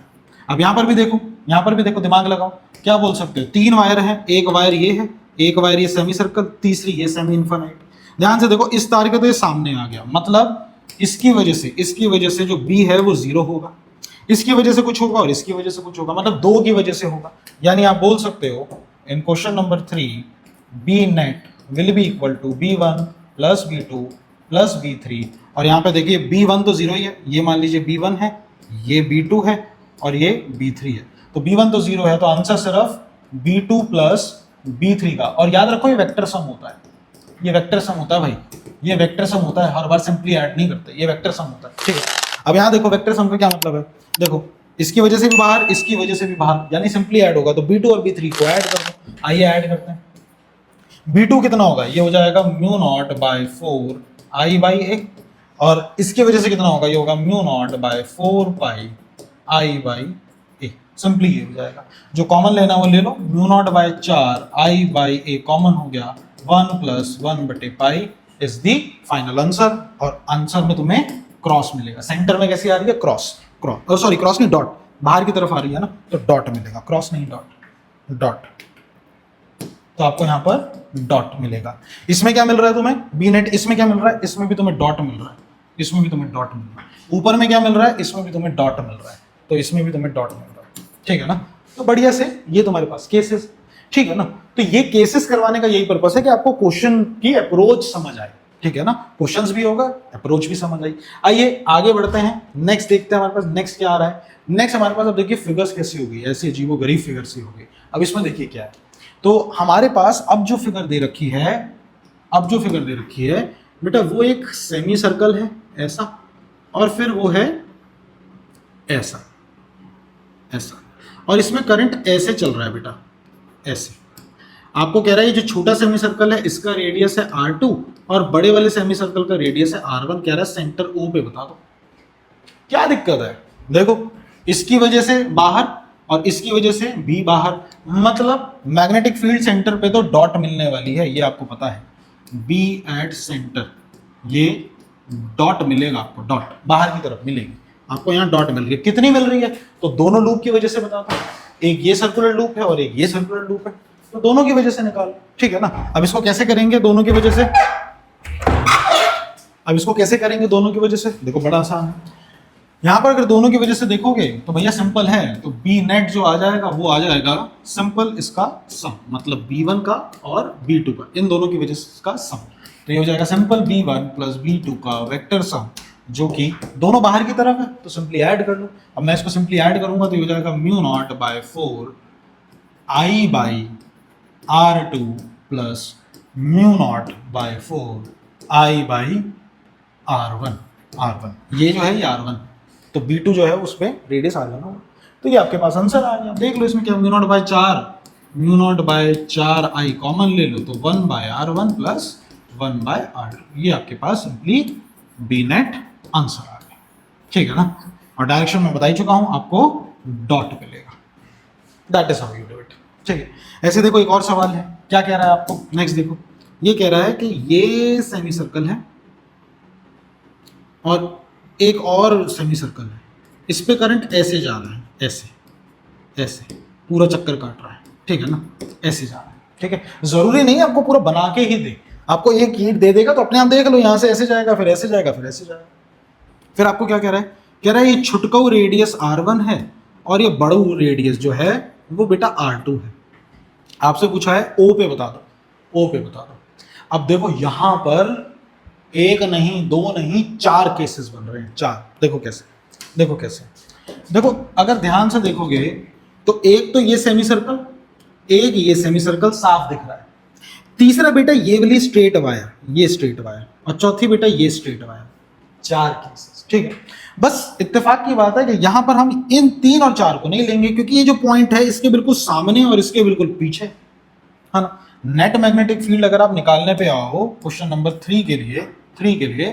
अब यहां पर भी देखो, यहां पर भी देखो, दिमाग लगाओ, क्या बोल सकते हो, 3 वायर है, एक वायर ये है, एक वायर ये सेमी सर्कल, तीसरी ये सेमी इनफाइनाइट। ध्यान से देखो, इस तार के तो ये सामने आ गया, मतलब इसकी वजह से जो b है वो 0 होगा, इसकी वजह से कुछ होगा और इसकी वजह से कुछ होगा, मतलब 2 की वजह से होगा। यानी आप बोल सकते हो in question number 3 B net will be equal to B1 plus B2 plus B3, और यहाँ पे देखिए B1 तो 0 ही है, ये मान लीजिए B1 है, ये B2 है और ये B3 है, तो B1 तो 0 है, तो आंसर सिर्फ B2 प्लस B3 का। और याद रखो ये वेक्टर सम होता है, ये वेक्टर सम होता है भाई, ये वेक्टर सम होता है, हर बार सिंपली ऐड नहीं करते, ये वेक्टर सम होता है। ठीक है, अब यहाँ देखो वेक्टर सम का क्या मतलब है, देखो इसकी वजह से भी बाहर, इसकी वजह से भी बाहर, यानी सिंपली ऐड होगा, तो B2 और B3 को ऐड कर दो। आइए ऐड करते हैं, B2 कितना होगा, ये हो जाएगा mu not by 4 I by A, और इसकी वजह से कितना होगा, ये होगा mu not by 4 pi I by A, simply ये हो जाएगा। जो कॉमन लेना वो ले लो, mu not by 4 I by A common हो गया, 1 प्लस 1 बटे pi is the final answer. और आंसर में तुम्हें क्रॉस मिलेगा, सेंटर में कैसी आ रही है, क्रॉस, क्रॉस, सॉरी क्रॉस नहीं, डॉट, बाहर की तरफ आ रही है ना, तो डॉट मिलेगा, क्रॉस नहीं डॉट। डॉट, तो आपको यहां पर डॉट मिलेगा। इसमें क्या मिल रहा है तुम्हें बी नेट, इसमें क्या मिल रहा है, इसमें भी तुम्हें डॉट मिल रहा है, इसमें भी तुम्हें डॉट मिल रहा है, ऊपर में क्या मिल रहा है, इसमें भी तुम्हें डॉट मिल रहा है, तो इसमें भी तुम्हें डॉट मिल रहा है, ठीक है ना। तो बढ़िया से ये तुम्हारे पास केसेस, ठीक है ना। तो ये केसेस करवाने का यही पर्पस है कि आपको क्वेश्चन की अप्रोच समझ आए, ठीक है ना। क्वेश्चंस भी होगा, अप्रोच भी समझ आई। आइए आगे बढ़ते हैं, नेक्स्ट देखते हैं हमारे पास नेक्स्ट क्या आ रहा है। नेक्स्ट हमारे पास अब देखिए फिगर्स कैसी होगी, ऐसी अजीबो गरीब फिगर सी होगी। अब इसमें देखिए क्या है, तो हमारे पास अब जो फिगर दे रखी है, अब जो फिगर दे रखी है बेटा, वो एक सेमी सर्कल है ऐसा, और फिर वो है ऐसा ऐसा, और इसमें करंट ऐसे चल रहा है बेटा, ऐसे। आपको कह रहा है ये जो छोटा सेमी सर्कल है इसका रेडियस है R2 और बड़े वाले सेमी सर्कल का रेडियस है R1। कह रहा है सेंटर O पे बता दो। क्या दिक्कत है, देखो इसकी वजह से बाहर और इसकी वजह से B बाहर, मतलब मैग्नेटिक फील्ड सेंटर पे तो डॉट मिलने वाली है, ये आपको पता है। B एट सेंटर, ये डॉट मिलेगा आपको, डॉट बाहर की तरफ मिलेगी आपको, यहाँ डॉट मिल रही है। कितनी मिल रही है, तो दोनों लूप की वजह से बताता हूँ, एक ये सर्कुलर लूप है और एक ये सर्कुलर लूप है, तो दोनों की वजह से निकालो, ठीक है ना। अब इसको कैसे करेंगे दोनों की वजह से, अब इसको कैसे करेंगे दोनों की वजह से, देखो बड़ा आसान है। यहां पर अगर दोनों की वजह से देखोगे तो भैया सिंपल है, तो बी नेट जो आ जाएगा वो आ जाएगा सिंपल इसका सम, मतलब B1 का और B2 का, इन दोनों की वजह से इसका सम। तो ये हो जाएगा सिंपल B1 प्लस B2 का वेक्टर सम, जो कि दोनों बाहर की तरफ है, तो सिंपली ऐड कर लो। अब मैं इसको सिंपली ऐड करूंगा तो ये हो जाएगा mu not by 4 I by R2 plus mu not by 4 I by R1, ये जो है ये R1, तो B2 जो है उस पर रेडियस R1 होगा। तो ये आपके पास आंसर आ गया। देख लो इसमें क्या, mu not by 4, mu not by 4 I common ले लो तो 1 bye R1 plus 1 bye R2, ये आपके पास सिंपली बी नेट आंसर आ गया, ठीक है ना। और डायरेक्शन में बता ही चुका हूं आपको, डॉट मिलेगा। That is how you do it, ठीक है। ऐसे देखो एक और सवाल है, क्या कह रहा है आपको, नेक्स्ट देखो। ये कह रहा है कि ये सेमी सर्कल है और एक और सेमी सर्कल है, इस पे करंट ऐसे जा रहा है, ऐसे ऐसे पूरा चक्कर काट रहा है, ठीक है ना, ऐसे जा रहा है, ठीक है। जरूरी नहीं आपको पूरा बना के ही दे, आपको एक ईंट दे देगा तो अपने आप देख लो, यहाँ से ऐसे जाएगा, फिर ऐसे जाएगा, फिर ऐसे जाएगा। फिर आपको क्या कह रहा है, कह रहा है ये छुटकाऊ रेडियस R1 है और ये बड़ू रेडियस जो है वो बेटा R2 है। आपसे पूछा है O पे बता दो, O पे बता दो। अब देखो यहां पर एक नहीं, दो नहीं, 4 केसेस बन रहे हैं, 4। देखो कैसे, देखो कैसे, देखो अगर ध्यान से देखोगे तो एक तो ये सेमी सर्कल, एक ये सेमी सर्कल साफ दिख रहा है, तीसरा बेटा ये वाली स्ट्रेट वायर, ये स्ट्रेट वायर, और चौथी बेटा ये स्ट्रेट वायर। 4 केसेस, ठीक है। बस इत्तेफाक की बात है कि यहां पर हम इन 3 और 4 को नहीं लेंगे, क्योंकि ये जो पॉइंट है इसके बिल्कुल सामने और इसके बिल्कुल पीछे, है ना। नेट मैग्नेटिक फील्ड अगर आप निकालने पे आओ क्वेश्चन नंबर 3 के लिए, 2 के लिए,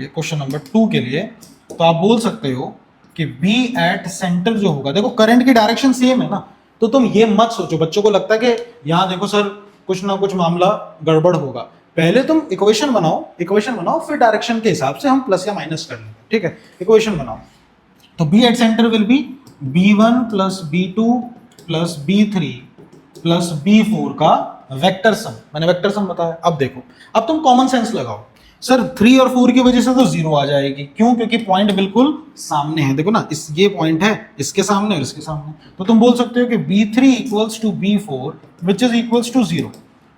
क्वेश्चन नंबर 2 के लिए, तो आप बोल सकते हो कि बी एट सेंटर जो होगा, देखो करंट की डायरेक्शन सेम है ना, तो तुम ये मत सोचो, बच्चों को लगता है कि यहाँ देखो सर कुछ ना कुछ मामला गड़बड़ होगा। पहले तुम इक्वेशन बनाओ, फिर डायरेक्शन के हिसाब से हम प्लस या माइनस कर लेंगे, ठीक है। इक्वेशन बनाओ, तो B at centre will be B1 plus B2 plus B3 plus B4 का वेक्टर सम, मैंने वेक्टर सम बताया। अब देखो, अब तुम कॉमन सेंस लगाओ, सर 3 और 4 की वजह से तो 0 आ जाएगी, क्यों, क्योंकि पॉइंट बिल्कुल सामने है, देखो ना, इस ये पॉइंट है इसके सामने और इसके सामने, तो तुम बोल सकते हो कि B3 equals to B4 which is equals to 0।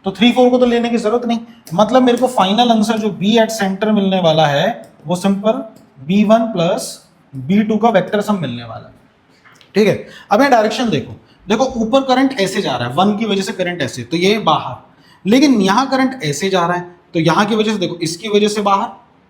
तो 3 4 को तो लेने की जरूरत नहीं, मतलब मेरे को फाइनल आंसर जो B एट सेंटर मिलने वाला है वो सिंपल B1 प्लस B2 का वेक्टर सम मिलने वाला है, ठीक है। अब ये डायरेक्शन देखो, देखो ऊपर करंट ऐसे जा रहा है, 1 की वजह से करंट ऐसे, तो ये बाहर, लेकिन यहां करंट ऐसे जा रहा है, तो यहां की वजह से देखो, इसकी वजह से बाहर,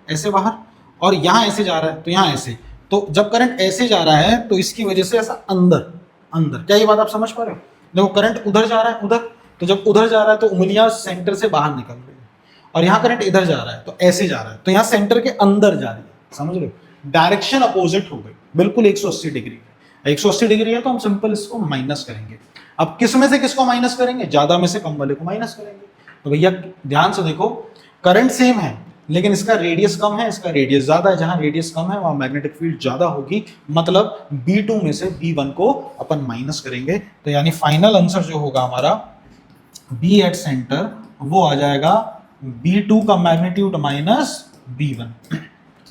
ऐसे बाहर, और यहां ऐसे जा रहा है तो यहां ऐसे, तो जब करंट ऐसे जा रहा है तो इसकी वजह से ऐसा अंदर अंदर। क्या ये बात आप समझ पा रहे हो, देखो करंट उधर जा रहा है, उधर, तो जब उधर जा रहा है तो उंगलियां सेंटर से बाहर निकल रही है, और यहाँ करंट इधर जा रहा है तो ऐसे जा रहा है, तो यहाँ सेंटर के अंदर जा रही है, समझ रहे हो, डायरेक्शन अपोजिट हो गई, बिल्कुल 180 डिग्री। 180 डिग्री है तो हम सिंपल इसको माइनस करेंगे। अब किस में से किसको माइनस करेंगे, ज्यादा में से कम वाले को माइनस करेंगे। तो भैया ध्यान से देखो, करंट सेम है, लेकिन इसका रेडियस कम है, इसका रेडियस ज्यादा है। जहां रेडियस कम है वहां मैग्नेटिक फील्ड ज्यादा होगी, मतलब B2 में से B1 को अपन माइनस करेंगे। तो यानी फाइनल आंसर जो होगा हमारा B एट सेंटर वो आ जाएगा B2 का मैग्नीट्यूड माइनस B1,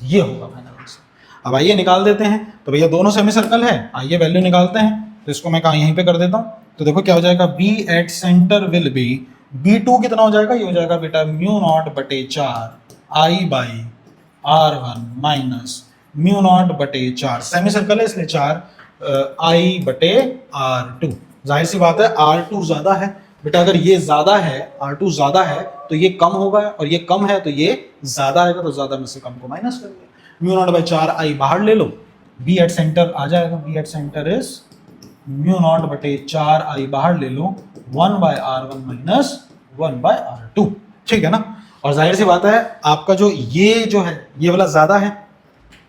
ये होगा फाइनल आंसर। अब आइए निकाल देते हैं। तो भैया दोनों सेमी सर्कल है, आइए वैल्यू निकालते हैं। तो इसको मैं कहा यहीं पे कर देता हूं। तो देखो क्या हो जाएगा, B at centre will B, B2 कितना हो जाएगा, ये हो जाएगा बेटा म्यू नॉट बटे 4 I by R1 minus mu naught बटे 4, सेमी सर्कल है इसलिए 4 I बटे R2। जाहिर सी बात है R2 ज्यादा है बेटा, अगर ये ज्यादा है, R2 ज्यादा है तो ये कम होगा, और ये कम है तो ये ज्यादा आएगा, तो ज्यादा में से कम को माइनस कर दिया। म्यू नॉट बाई 4 I बाहर ले लो, B एट सेंटर आ जाएगा, B at centre is mu not बटे 4 I बाहर ले लो 1 bye R1 minus 1 bye R2, ठीक है ना। और जाहिर सी बात है आपका जो है ये वाला ज्यादा है,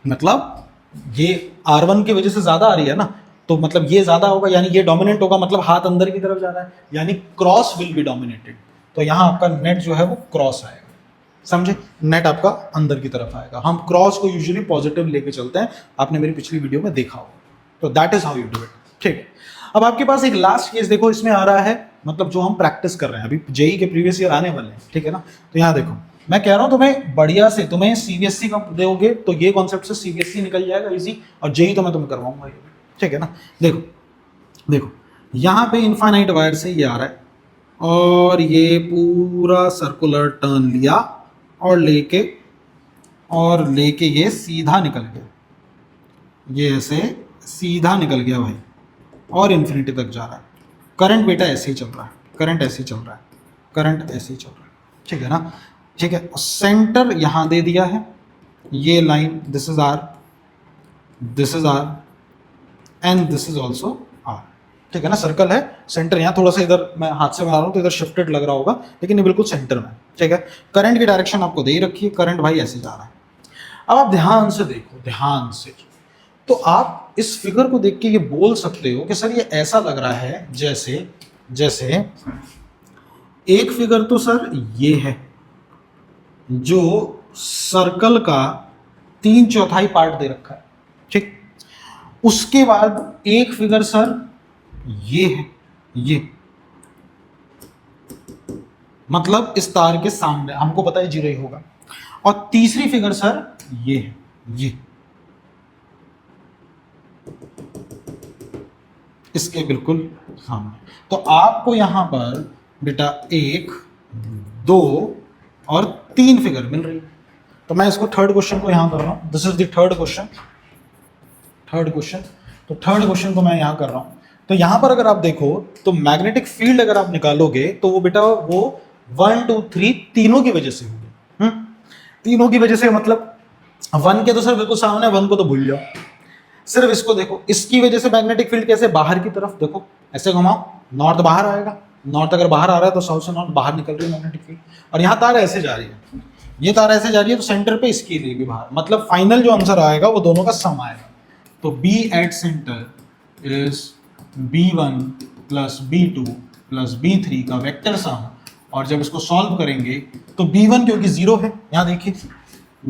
मतलब ये R1 की वजह से ज्यादा आ रही है ना, तो मतलब ये ज्यादा होगा, यानी ये डोमिनेट होगा, मतलब हाथ अंदर की तरफ जा रहा है, यानी क्रॉस विल बी डोमिनेटेड। तो यहाँ आपका नेट जो है वो क्रॉस आएगा, समझे, नेट आपका अंदर की तरफ आएगा। हम क्रॉस को यूजुअली पॉजिटिव लेके चलते हैं, आपने मेरी पिछली वीडियो में देखा होगा। तो that is how you do it, ठीक है। अब आपके पास एक लास्ट केस देखो, इसमें आ रहा है, मतलब जो हम प्रैक्टिस कर रहे हैं अभी, जेई के प्रीवियस ईयर आने वाले हैं, ठीक है ना। तो यहाँ देखो मैं कह रहा हूँ तुम्हें बढ़िया से, तुम्हें सीबीएसई का दोगे तो ये कॉन्सेप्ट से सीबीएसई निकल जाएगा इजी, और जेई तो मैं तुम्हें करवाऊंगा, ठीक है ना। देखो देखो यहाँ पे इनफाइनाइट वायर से ये आ रहा है, और ये पूरा सर्कुलर टर्न लिया और लेके ये सीधा निकल गया, ये ऐसे सीधा निकल गया भाई, और इन्फिनिटी तक जा रहा है। करंट बेटा ऐसे ही चल रहा है, करंट ऐसे ही चल रहा है, करंट ऐसे ही चल रहा है, ठीक है ना, ठीक है। सेंटर यहां दे दिया है, ये line, this is R and this is also R, ठीक है ना। सर्कल है, सेंटर यहाँ थोड़ा सा इधर मैं हाथ से बना रहा हूँ तो इधर शिफ्टेड लग रहा होगा, लेकिन ये बिल्कुल सेंटर में, ठीक है। करंट की डायरेक्शन आपको दे ही रखी है, करंट भाई ऐसे जा रहा है। अब आप ध्यान से देखो, ध्यान से, तो आप इस फिगर को देख के ये बोल सकते हो कि सर ये ऐसा लग रहा है जैसे एक फिगर तो सर ये है जो सर्कल का 3/4 पार्ट दे रखा है, ठीक। उसके बाद एक फिगर सर ये है, ये मतलब इस तार के सामने, हमको पता है 0 ही होगा। और तीसरी फिगर सर ये है, ये इसके बिल्कुल सामने। तो आपको यहां पर बेटा 1, 2 और 3 फिगर मिल रही है। तो मैं इसको थर्ड क्वेश्चन को यहां कर रहा हूं, this is the third question, तो थर्ड क्वेश्चन को मैं यहां कर रहा हूं। तो यहां पर अगर आप देखो तो मैग्नेटिक फील्ड अगर आप निकालोगे तो वो बेटा वो 1, 2, 3 तीनों की वजह से होगी, तीनों की वजह से, मतलब 1 के तो सर बिल्कुल सामने, 1 को तो भूल जाओ, सिर्फ इसको देखो, इसकी वजह से मैग्नेटिक फील्ड कैसे, बाहर की तरफ देखो, ऐसे घुमाओ, नॉर्थ बाहर आएगा, नॉर्थ अगर बाहर आ रहा है तो साउथ से नॉर्थ बाहर निकल रही है मैग्नेटिक फील्ड, और यहाँ तार ऐसे जा रही है, ये तार ऐसे जा रही है, तो सेंटर पे इसकी देगी बाहर, मतलब फाइनल जो आंसर आएगा वो दोनों का सम आएगा। तो B at centre is B1 plus B2 plus B3 का वेक्टर सम, और जब इसको सॉल्व करेंगे तो B1 क्योंकि 0 है, यहाँ देखिए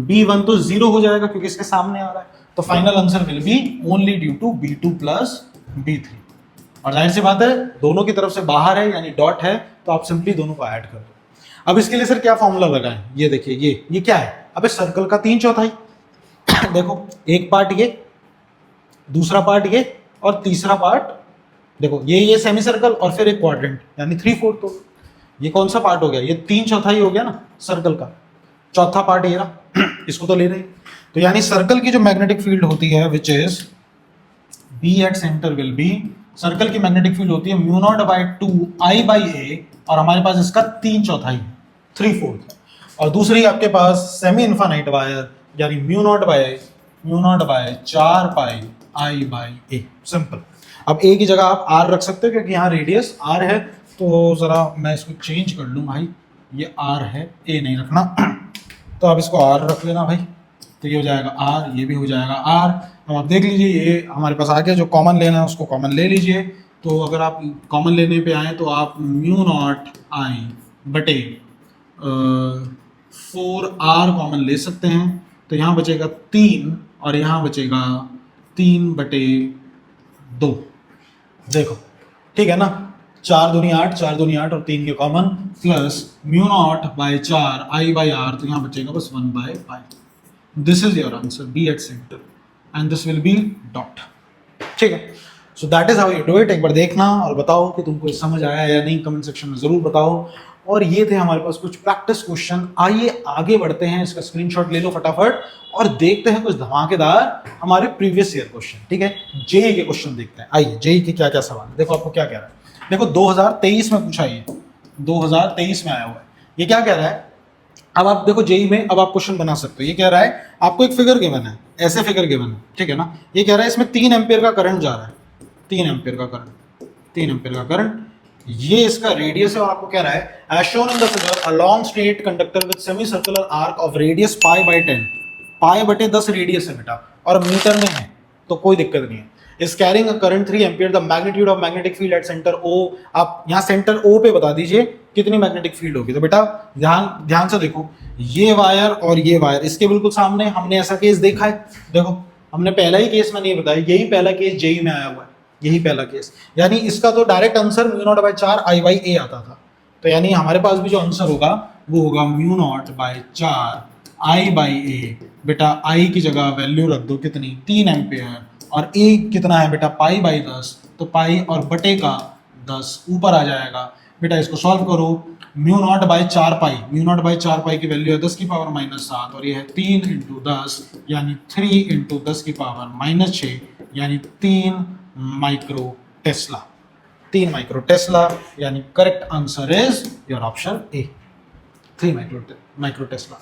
B1 तो 0 हो जाएगा क्योंकि इसके सामने आ रहा है, तो final answer will be only due to B2 plus B3। और जाहिर सी बात है दोनों की तरफ से बाहर है यानी डॉट है, तो आप सिंपली दोनों को ऐड कर दो। अब इसके लिए सर क्या फॉर्मूला लगाएं, ये देखिए, ये क्या है, अबे सर्कल का 3/4 देखो, एक पार्ट ये, दूसरा पार्ट ये, और तीसरा पार्ट देखो, ये सेमी सर्कल और फिर एक क्वाड्रेंट यानी 3/4। तो ये कौन सा पार्ट हो गया, ये 3/4 हो गया ना सर्कल का, चौथा पार्ट ये रहा, इसको तो ले रहे हैं। तो यानी सर्कल की जो मैग्नेटिक फील्ड होती है which is B at centre will be, circle की मैग्नेटिक फील्ड होती है mu not by 2 I by A, और हमारे पास इसका 3/4 है, 3/4। और दूसरी आपके पास सेमी इनफाइनाइट वायर यानी mu not by 4 pi I by a, simple. अब ए की जगह आप R रख सकते हो क्योंकि यहाँ रेडियस R है, तो जरा मैं इसको चेंज कर लूँ भाई, ये R है, ए नहीं रखना, तो आप इसको R रख लेना भाई, तो ये हो जाएगा R, ये भी हो जाएगा R। अब आप देख लीजिए ये हमारे पास आ गया, जो कॉमन लेना है उसको कॉमन ले लीजिए। तो अगर आप कॉमन लेने पे आए तो आप म्यू नॉट I बटे 4r कॉमन ले सकते हैं, तो यहां बचेगा 3 और यहां बचेगा 3/2। देखो ठीक है ना, 4 दूनी 8, 4 दूनी 8 और 3 के common, plus mu not by 4 I by R, तो यहाँ बचेगा बस 1/5। This is your answer, B at centre and this will be dot. ठीक है, so that is how you do it. एक बार देखना और बताओ कि तुमको समझ आया या नहीं, कमेंट सेक्शन में जरूर बताओ। और ये थे हमारे पास कुछ प्रैक्टिस क्वेश्चन। आइए आगे बढ़ते हैं, इसका स्क्रीनशॉट ले लो फटाफट और देखते हैं कुछ धमाकेदार हमारे प्रीवियस ईयर क्वेश्चन। ठीक है, जेई के क्वेश्चन देखते हैं। आइए जेई के क्या क्या सवाल है, देखो आपको क्या कह रहा है। देखो 2023 में पूछा, ये 2023 में आया हुआ है। ये क्या कह रहा है, अब आप देखो जेई में अब आप क्वेश्चन बना सकते हो। ये कह रहा है आपको एक फिगर गिवन है, ऐसे फिगर गिवन है, ठीक है ना। ये कह रहा है इसमें 3 एम्पियर का करंट जा रहा है, 3 एम्पियर का करंट, 3 एम्पियर का करंट, ये इसका रेडियस है। और आपको कह रहा है as shown in the figure a long straight conductor with semi circular arc of radius π/10, π/10 radius है बेटा और मीटर में है, तो कोई दिक्कत नहीं है। Is carrying a current 3 ampere, the magnitude of magnetic field at centre O। आप यहाँ सेंटर O पे बता दीजिए कितनी मैग्नेटिक फील्ड होगी। तो बेटा ध्यान से देखो, ये वायर और ये वायर इसके बिल्कुल सामने, हमने ऐसा केस देखा है। देखो हमने पहला ही केस में नहीं बताया, यही पहला केस जेई में आया हुआ है, यही पहला केस। यानी इसका तो direct answer mu not by 4 I by A आता था। तो यानी हमारे पास भी जो आंसर होगा वो होगा mu not by 4 I by A. बेटा आई की जगह वैल्यू रख दो कितनी, 3 एम्पियर, और ए कितना है बेटा π/10, तो पाई और बटे का 10 ऊपर आ जाएगा। बेटा इसको सॉल्व करो, mu naught by 4 pi, mu naught by 4 पाई की वैल्यू है 10 की पावर -7 और ये है 3 × 10 यानी 3 × 10 की पावर -6 यानी 3 माइक्रो टेस्ला, 3 माइक्रो टेस्ला। यानी correct answer is your option A, 3 micro Tesla.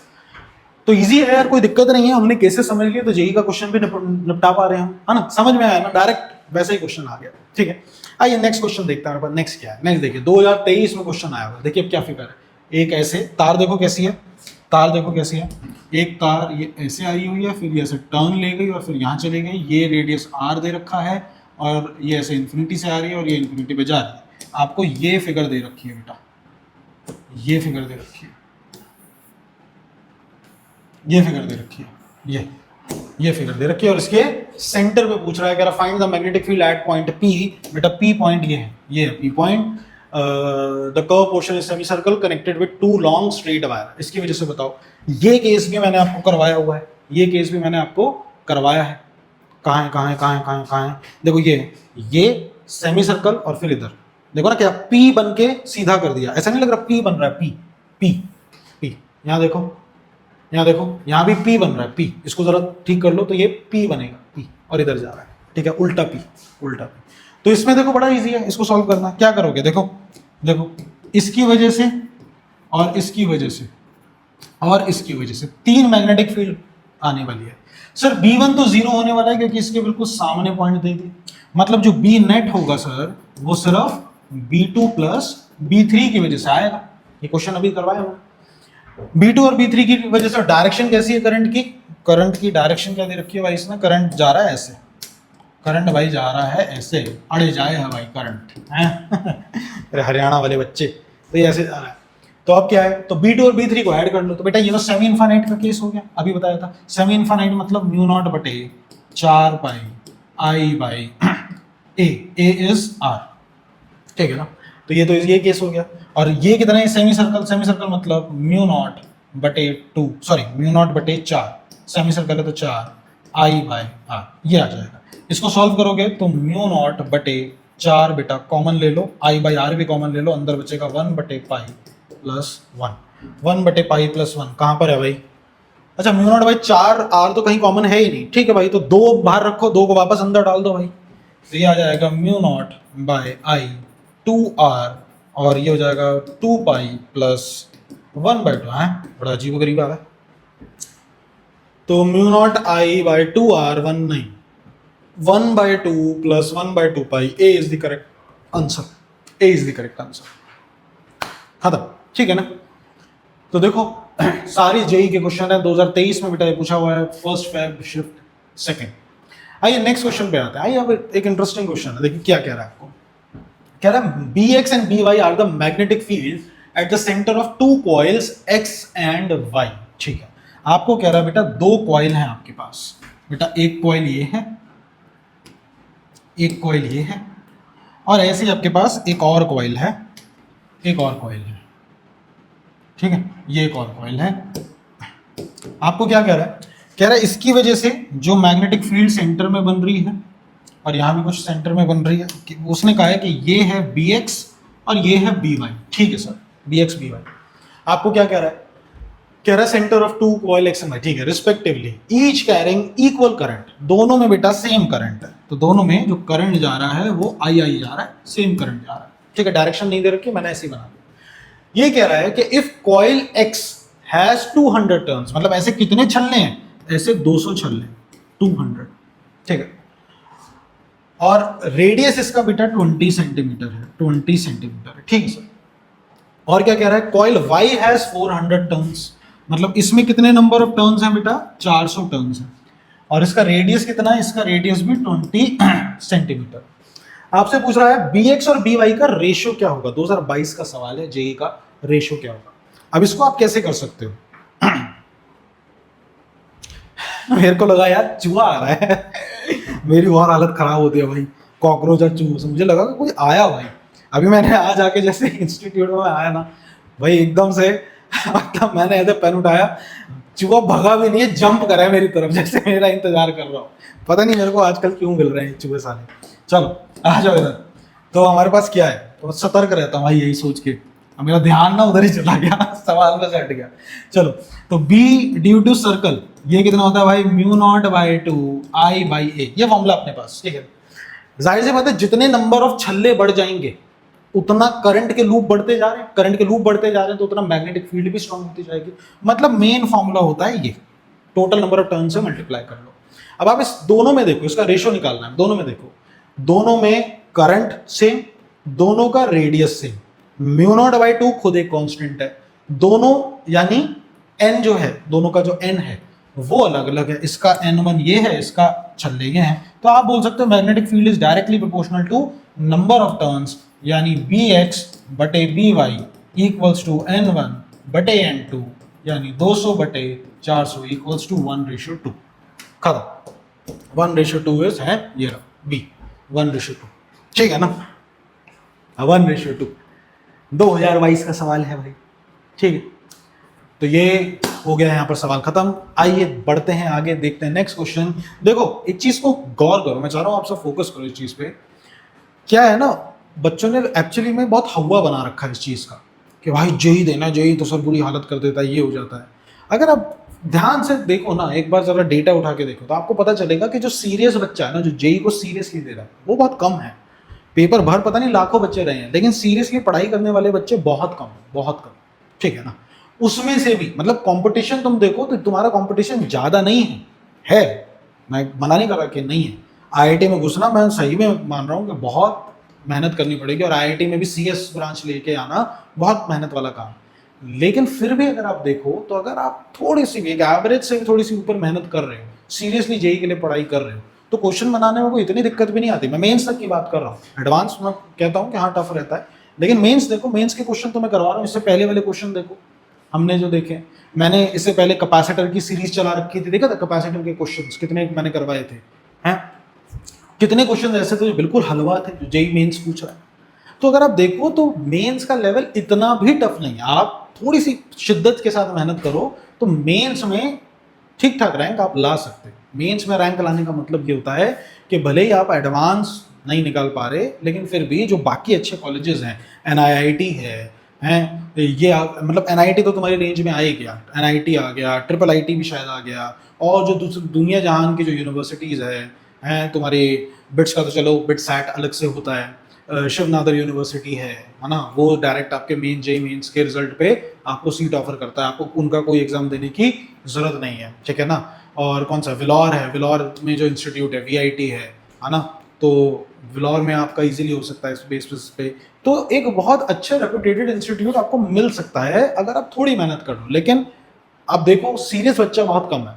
तो इजी है यार, कोई दिक्कत नहीं है, हमने केसेस समझ लिए तो जेई का क्वेश्चन भी निपटा पा रहे हैं हम, है ना। समझ में आया ना, डायरेक्ट वैसा ही क्वेश्चन आ गया। ठीक है, आइए नेक्स्ट क्वेश्चन देखते हैं। नेक्स्ट क्या है, नेक्स्ट देखिए 2023 में क्वेश्चन आया हुआ। देखिए अब क्या फिगर है, एक ऐसे तार देखो कैसी है, तार देखो कैसी है, एक तार ये ऐसे आई हुई है, फिर ये ऐसे टर्न ले गई और फिर यहाँ चले गई। ये रेडियस आर दे रखा है और ये ऐसे इन्फिनिटी से आ रही है और ये इन्फिनिटी पे जा रही है। आपको ये फिगर दे रखी है बेटा, ये फिगर दे रखी है, ये फिगर दे रखी है, ये फिगर दे रखी है और इसके सेंटर पे पूछ रहा है, कह रहा find the magnetic field eight point P। बेटा P पॉइंट ये है, ये है P point. The curve portion is semi circle connected with 2 long straight wire. इसकी वजह से बताओ, ये केस भी मैंने आपको करवाया हुआ है, ये केस भी मैंने आपको करवाया है। कहाँ है, देखो ये सेमी सर्कल और फिर इधर देखो ना, क्या P बन के सीधा कर दिया, ऐसा नहीं लग रहा P बन रहा है, P। यहाँ देखो, यहाँ देखो, यहाँ भी P बन रहा है, P। इसको जरा ठीक कर लो तो ये P बनेगा, P, और इधर जा रहा है, ठीक है, उल्टा P। तो इसमें देखो बड़ा इजी है इसको सॉल्व करना। क्या करोगे, देखो इसकी वजह से और इसकी वजह से और इसकी वजह से 3 मैग्नेटिक फील्ड आने वाली है। सर B1 तो 0 होने वाला है क्योंकि इसके बिल्कुल सामने पॉइंट दे दी, मतलब जो B नेट होगा सर वो सिर्फ B2 प्लस B3 की वजह से आएगा। ये क्वेश्चन अभी करवाया हुआ, B2 और B3 की वजह से। डायरेक्शन कैसी है करंट की डायरेक्शन क्या दे रखी है भाई इसमें, करंट जा रहा है ऐसे, करंट भाई जा रहा है ऐसे, अड़े जाए है भाई करंट है अरे हरियाणा वाले बच्चे, तो ये ऐसे जा रहा है। तो अब क्या है, तो B2 और B3 को ऐड कर लो। तो बेटा ये तो सेमी इनफाइनाइट का केस हो गया, अभी बताया था। सेमी इनफाइनाइट मतलब म्यू नॉट बटे 4 pi I by A is are, ठीक है ना। तो ये केस हो गया। और ये कितना है, सेमी सर्कल मतलब म्यू नॉट बटे 2, सॉरी म्यू नॉट बटे 4, सेमी सर्कल है तो 4 आई बाई आर, ये आ जाएगा। इसको सॉल्व करोगे तो म्यू नॉट बटे 4 बेटा कॉमन ले लो, आई बाई आर भी कॉमन ले लो, अंदर बचेगा 1 बटे पाई प्लस 1, 1 बटे पाई प्लस 1 कहाँ पर है भाई, अच्छा म्यू नॉट बाई 4 आर तो कहीं कॉमन है ही नहीं, ठीक है भाई। तो 2 बाहर रखो, 2 को वापस अंदर डाल दो भाई, तो ये आ जाएगा mu not by I 2r और ये हो जाएगा 2 पाई प्लस 1/2 है, बड़ा अजीब गरीब आ रहा है। तो mu nought I by 2r 1/2 plus 1/2 pi, A is the correct answer, A is the correct answer, खत्म, ठीक है ना। तो देखो सारी जेई के क्वेश्चन है 2023 में बेटा पूछा हुआ है, फर्स्ट फेब शिफ्ट सेकंड। आइए नेक्स्ट क्वेश्चन पे आते हैं। आइए अब एक इंटरेस्टिंग क्वेश्चन है, देखिए क्या कह रहा है आपको। कह रहा है BX and BY are the magnetic field at the centre of two coils X and Y. ठीक है, आपको कह रहा है बेटा दो कॉइल हैं आपके पास, बेटा एक कॉइल ये है, एक कॉइल ये है, और ऐसे ही आपके पास एक और कॉइल है, एक और कॉइल है। ठीक है, ये एक और कॉइल है। आपको क्या कह रहा है, कह रहा है इसकी वजह से जो मैग्नेटिक फील्ड सेंटर में बन रही है और यहां भी कुछ सेंटर में बन रही है, उसने कहा है कि ये है बी एक्स और ये है बी वाई। ठीक है sir, B X B Y. आपको क्या कह रहा है, कह रहा है centre of two coil X and Y. ठीक है, respectively each carrying equal current, दोनों में बेटा सेम करंट है, तो दोनों में जो करंट जा रहा है वो आई आई जा रहा है, सेम करंट जा रहा है। ठीक है, डायरेक्शन नहीं दे रखी, मैंने ऐसे ही बना दिया। ये कह रहा है कि if coil x has 200 turns, मतलब ऐसे कितने छल्ले हैं, ऐसे 200 छल्ले, 200। ठीक है, और रेडियस इसका बेटा 20 सेंटीमीटर है, 20 सेंटीमीटर है। ठीक है सर, और क्या कह रहा है, कॉइल वाई हैज 400 टर्न्स, मतलब इसमें कितने नंबर ऑफ टर्न्स हैं बेटा, 400 टर्न्स हैं, और इसका रेडियस कितना है, इसका रेडियस भी 20 सेंटीमीटर। आपसे पूछ रहा है बी एक्स और बी वाई का रेशियो क्या होगा, 2022 का सवाल है, जेई का रेशियो क्या होगा। अब इसको आप कैसे कर सकते हो मेरे को लगा यार चूहा आ रहा है मेरी और हालत खराब होती है भाई, कॉकरोच और चूहे से मुझे लगा कि कोई आया भाई। अभी मैंने आज आके जैसे इंस्टीट्यूट में आया ना भाई, एकदम से मतलब मैंने ऐसे पेन उठाया, चूहा भगा भी नहीं है, जंप करा है मेरी तरफ, जैसे मेरा इंतजार कर रहा हूँ। पता नहीं मेरे को आजकल क्यों मिल रहे हैं चूहे साले। चलो आ जाओ इधर। तो हमारे पास क्या है, तो सतर्क रहता हूँ भाई यही सोच के, अब मेरा ध्यान ना उधर ही चला गया सवाल में से हट गया। चलो, तो B ड्यू टू सर्कल, ये कितना होता है भाई, mu not by 2 I by A, ये फॉर्मूला अपने पास। ठीक है, जाहिर सी बात है जितने नंबर ऑफ छल्ले बढ़ जाएंगे उतना करंट के लूप बढ़ते जा रहे हैं, करंट के लूप बढ़ते जा रहे हैं तो उतना मैग्नेटिक फील्ड भी स्ट्रांग होती जाएगी। मतलब मेन फॉर्मूला होता है ये, टोटल नंबर ऑफ टर्न से मल्टीप्लाई कर लो। अब आप इस दोनों में देखो, इसका रेशियो निकालना है, दोनों में देखो, दोनों में करंट सेम, दोनों का radius same, mu naught by 2 खुद एक कांस्टेंट है, दोनों यानी n जो है, दोनों का जो n है वो अलग अलग है, इसका n1 ये है, इसका छल्ले ये हैं, तो आप बोल सकते हो magnetic field is directly proportional to number of turns, यानी bx बटे by इक्वल्स टू n1 बटे n2, यानी 200 बटे 400 इक्वल्स टू 1:2। खत्म, 1:2 इज है ये रहा b, 1:2। ठीक है ना, 1:2। 2022 का सवाल है भाई। ठीक है, तो ये हो गया यहाँ पर सवाल खत्म। आइए बढ़ते हैं आगे, देखते हैं नेक्स्ट क्वेश्चन। देखो एक चीज को गौर करो, मैं चाह रहा हूँ आप सब फोकस करो इस चीज पे। क्या है ना, बच्चों ने एक्चुअली में बहुत हवा बना रखा है इस चीज का कि भाई जेई देना, जेई तो सब बुरी हालत कर देता है, ये हो जाता है। अगर आप ध्यान से देखो ना, एक बार जरा डेटा उठा के देखो तो आपको पता चलेगा कि जो सीरियस बच्चा है ना, जो जेई को सीरियसली दे रहा है वो बहुत कम है। पेपर भर पता नहीं लाखों बच्चे रहे हैं, लेकिन सीरियसली पढ़ाई करने वाले बच्चे बहुत कम, बहुत कम। ठीक है ना, उसमें से भी मतलब कंपटीशन तुम देखो तो तुम्हारा कंपटीशन ज़्यादा नहीं है, मैं मना नहीं कर रहा कि नहीं है। आईआईटी में घुसना मैं सही में मान रहा हूँ कि बहुत मेहनत करनी पड़ेगी, और आईआईटी में भी सीएस ब्रांच लेके आना बहुत मेहनत वाला काम। लेकिन फिर भी अगर आप देखो तो अगर आप थोड़ी सी भी, एक एवरेज से भी थोड़ी सी ऊपर मेहनत कर रहे हो, सीरियसली जेई के लिए पढ़ाई कर रहे हो, तो क्वेश्चन बनाने में कोई इतनी दिक्कत भी नहीं आती। मैं मेंस तक की बात कर रहा हूँ, एडवांस मैं कहता हूँ कि हाँ टफ रहता है, लेकिन मेंस देखो, मेंस के क्वेश्चन तो मैं करवा रहा हूँ। इससे पहले वाले क्वेश्चन देखो, हमने जो देखे, मैंने इससे पहले कैपेसिटर की सीरीज चला रखी थी, देखा था कैपेसिटर के क्वेश्चंस कितने मैंने करवाए थे, हैं कितने क्वेश्चन ऐसे थे जो बिल्कुल हलवा थे, जो जेई मेंस पूछ रहा है। तो अगर आप देखो तो मेंस का लेवल इतना भी टफ नहीं है, आप थोड़ी सी शिद्दत के साथ मेहनत करो तो मेंस में ठीक ठाक रैंक आप ला सकते हो। मेंस में रैंक लाने का मतलब ये होता है कि भले ही आप एडवांस नहीं निकाल पा रहे, लेकिन फिर भी जो बाकी अच्छे कॉलेजेस हैं, NIIT हैं ये मतलब NIT तो तुम्हारी रेंज में आ ही गया, NIT आ गया, IIIT भी शायद आ गया, और जो दुनिया जहान की जो यूनिवर्सिटीज़ हैं तुम्हारी, बिट्स का तो चलो बिट सैट अलग से होता है, शिवनादर यूनिवर्सिटी है ना, वो डायरेक्ट आपके मेन जेई मेंस के रिजल्ट पे आपको सीट ऑफर करता है, आपको उनका कोई एग्जाम देने की ज़रूरत नहीं है। ठीक है ना, और कौन सा विलौर है, विलौर में जो इंस्टीट्यूट है VIT है ना, तो विलौर में आपका इजीली हो सकता है इस बेसिस पे। तो एक बहुत अच्छे रेपुटेटेड इंस्टीट्यूट आपको मिल सकता है अगर आप थोड़ी मेहनत कर लो। लेकिन आप देखो सीरियस बच्चा बहुत कम है,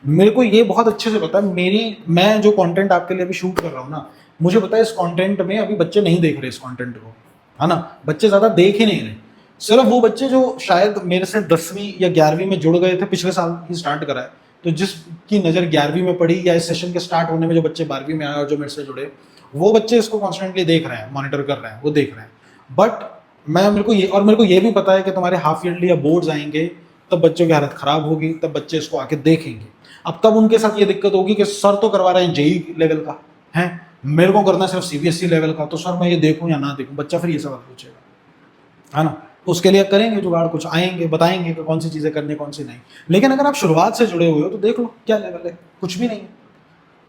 मेरे को ये बहुत अच्छे से पता है। मैं जो कंटेंट आपके लिए अभी शूट कर रहा हूँ ना, मुझे पता है इस कंटेंट में अभी बच्चे नहीं देख रहे इस कंटेंट को, है ना, बच्चे ज़्यादा देख ही नहीं रहे। सिर्फ वो बच्चे जो शायद मेरे से 10वीं या 11वीं में जुड़ गए थे, पिछले साल ही स्टार्ट करा है, तो जिसकी नज़र 11वीं में पड़ी या इस सेशन के स्टार्ट होने में जो बच्चे 12वीं में आए और जो मेरे से जुड़े, वो बच्चे इसको कॉन्स्टेंटली देख रहे हैं, मॉनिटर कर रहे हैं, वो देख रहे हैं। बट मेरे को ये भी पता है कि तुम्हारे हाफ ईयरली या बोर्ड्स आएंगे, तब बच्चों की हालत खराब होगी, तब बच्चे इसको आके देखेंगे। अब तब उनके साथ ये दिक्कत होगी कि सर तो करवा रहे हैं जेई लेवल का है, मेरे को करना सिर्फ सीबीएसई लेवल का, तो सर मैं ये देखूं या ना देखूं, बच्चा फिर ये सवाल पूछेगा, है ना। तो उसके लिए करेंगे जुगाड़, कुछ आएंगे बताएंगे कि कौन सी चीज़ें करनी कौन सी नहीं। लेकिन अगर आप शुरुआत से जुड़े हुए हो तो देख लो क्या लेवल है, कुछ भी नहीं है,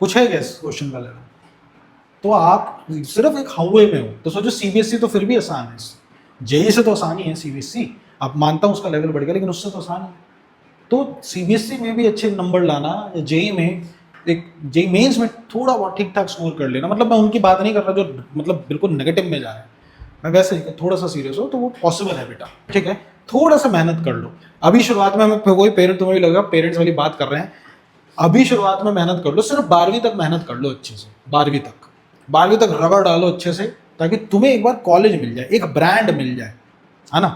कुछ है क्या इस क्वेश्चन का लेवल। तो आप सिर्फ एक हवे में हो, तो सोचो सीबीएसई तो फिर भी आसान है, जेई से तो आसान ही है सीबीएसई, अब मानता हूँ उसका लेवल बढ़ गया, लेकिन उससे तो आसान है। तो सीबीएसई में भी अच्छे नंबर लाना, या जेई में, एक जेई मेंस में थोड़ा बहुत ठीक ठाक स्कोर कर लेना, मतलब मैं उनकी बात नहीं कर रहा जो मतलब बिल्कुल नेगेटिव में जा रहा है, मैं वैसे ही थोड़ा सा सीरियस हो तो वो पॉसिबल है बेटा, ठीक है। थोड़ा सा मेहनत कर लो, अभी शुरुआत में हमें कोई पेरेंट, तुम्हें भी लगेगा पेरेंट्स वाली बात कर रहे हैं, अभी शुरुआत में मेहनत कर लो, सिर्फ 12वीं तक मेहनत कर लो अच्छे से, 12वीं तक रगड़ डालो अच्छे से, ताकि तुम्हें एक बार कॉलेज मिल जाए, एक ब्रांड मिल जाए, है ना।